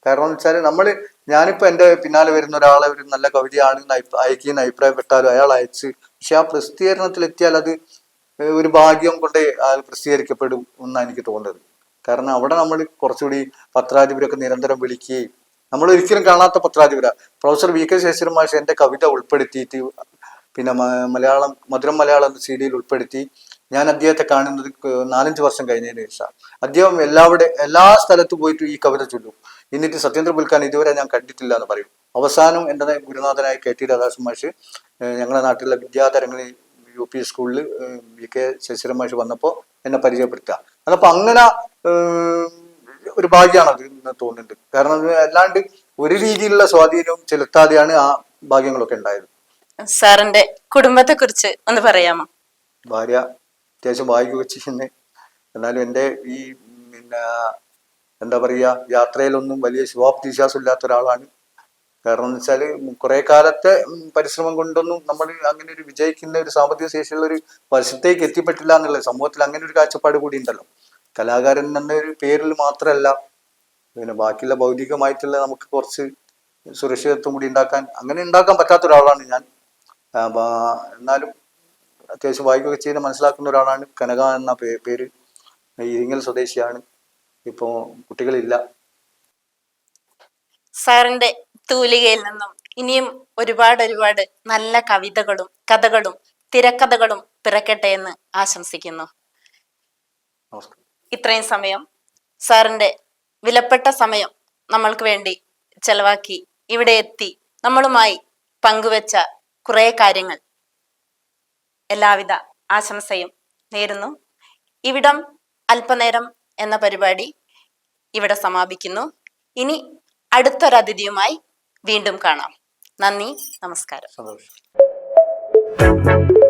കാരണം എന്ന് വെച്ചാൽ ഞാനിപ്പോൾ എൻ്റെ പിന്നാലെ വരുന്ന ഒരാളെ ഒരു നല്ല കവിതയാണ് അയക്കുന്ന അഭിപ്രായപ്പെട്ടാലും അയാൾ അയച്ച്, പക്ഷെ ആ പ്രസിദ്ധീകരണത്തിൽ എത്തിയാൽ അത് ഒരു ഭാഗ്യം കൊണ്ട് അയാൾ പ്രസിദ്ധീകരിക്കപ്പെടും എന്നാണ് എനിക്ക് തോന്നുന്നത്. കാരണം അവിടെ നമ്മൾ കുറച്ചുകൂടി പത്രാധിപരൊക്കെ നിരന്തരം വിളിക്കുകയും, നമ്മൾ ഒരിക്കലും കാണാത്ത പത്രാധിപര പ്രൊഫസർ VK ശേഷരൻ മാഷ് എൻ്റെ കവിത ഉൾപ്പെടുത്തിയിട്ട് പിന്നെ മധുരം മലയാളം എന്ന CD ഉൾപ്പെടുത്തി ഞാൻ അദ്ദേഹത്തെ കാണുന്നത് 4-5 വർഷം കഴിഞ്ഞതിന് ശേഷം. അദ്ദേഹം എല്ലാ സ്ഥലത്തും പോയിട്ട് ഈ കവിത ചൊല്ലും. എന്നിട്ട് സത്യേന്ദ്ര പുൽക്കാൻ ഇതുവരെ ഞാൻ കണ്ടിട്ടില്ല എന്ന് പറയും. അവസാനം എൻ്റെ ഗുരുനാഥനായ KT രാധാകൃഷ്ണൻ മാഷ് ഞങ്ങളുടെ നാട്ടിലെ വിദ്യാധരങ്ങളിൽ UP സ്കൂളിൽ VK ശശിധരൻ മാഷ് വന്നപ്പോൾ എന്നെ പരിചയപ്പെടുത്തുക. അതപ്പോൾ അങ്ങനെ ഒരു ഭാഗ്യമാണത് എന്ന് തോന്നുന്നുണ്ട്. കാരണം അല്ലാണ്ട് ഒരു രീതിയിലുള്ള സ്വാധീനവും ചെലുത്താതെയാണ് ആ ഭാഗ്യങ്ങളൊക്കെ ഉണ്ടായത്. സാറിന്റെ കുടുംബത്തെ കുറിച്ച് ഒന്ന് പറയാമോ? ഭാര്യ അത്യാവശ്യം വായിക്കുകയൊക്കെ ചെയ്യുന്നത്. എന്നാലും എൻ്റെ ഈ പിന്നെ എന്താ പറയുക യാത്രയിലൊന്നും വലിയ ശുഭാപ്തി വിശ്വാസം ഇല്ലാത്ത ഒരാളാണ്. കാരണം എന്ന് വെച്ചാൽ കുറെ കാലത്തെ പരിശ്രമം കൊണ്ടൊന്നും നമ്മൾ അങ്ങനെ ഒരു വിജയിക്കുന്ന ഒരു സാമ്പത്തിക ശേഷിയുള്ള ഒരു വശത്തേക്ക് എത്തിപ്പെട്ടില്ല എന്നുള്ളത് സമൂഹത്തിൽ അങ്ങനെ ഒരു കാഴ്ചപ്പാട് കൂടി ഉണ്ടല്ലോ. കലാകാരൻ എന്ന ഒരു പേരിൽ മാത്രമല്ല, പിന്നെ ബാക്കിയുള്ള ഭൗതികമായിട്ടുള്ള നമുക്ക് കുറച്ച് സുരക്ഷിതത്വം കൂടി അങ്ങനെ ഉണ്ടാക്കാൻ പറ്റാത്ത ഒരാളാണ് ഞാൻ. എന്നാലും അത്യാവശ്യം വായിക്കുകയൊക്കെ ചെയ്ത് മനസ്സിലാക്കുന്ന ഒരാളാണ്. കനക എന്ന പേര്, ഇരിങ്ങൽ സ്വദേശിയാണ്. ഇപ്പോൾ കുട്ടികളില്ല. സാറിന്റെ തൂലികയിൽ നിന്നും ഇനിയും ഒരുപാട് ഒരുപാട് നല്ല കവിതകളും കഥകളും തിരക്കഥകളും പിറക്കട്ടെ എന്ന് ആശംസിക്കുന്നു. നമസ്കാരം. ഇത്രയും സമയം സാറിന്റെ വിലപ്പെട്ട സമയം നമ്മൾക്ക് വേണ്ടി ചെലവാക്കി ഇവിടെ എത്തി നമ്മളുമായി പങ്കുവച്ച കുറെ കാര്യങ്ങൾ, എല്ലാവിധ ആശംസയും നേരുന്നു. ഇവിടം അല്പനേരം എന്ന പരിപാടി ഇവിടെ സമാപിക്കുന്നു. ഇനി അടുത്തൊരതിഥിയുമായി വീണ്ടും കാണാം. നന്ദി, നമസ്കാരം. സന്തോഷം.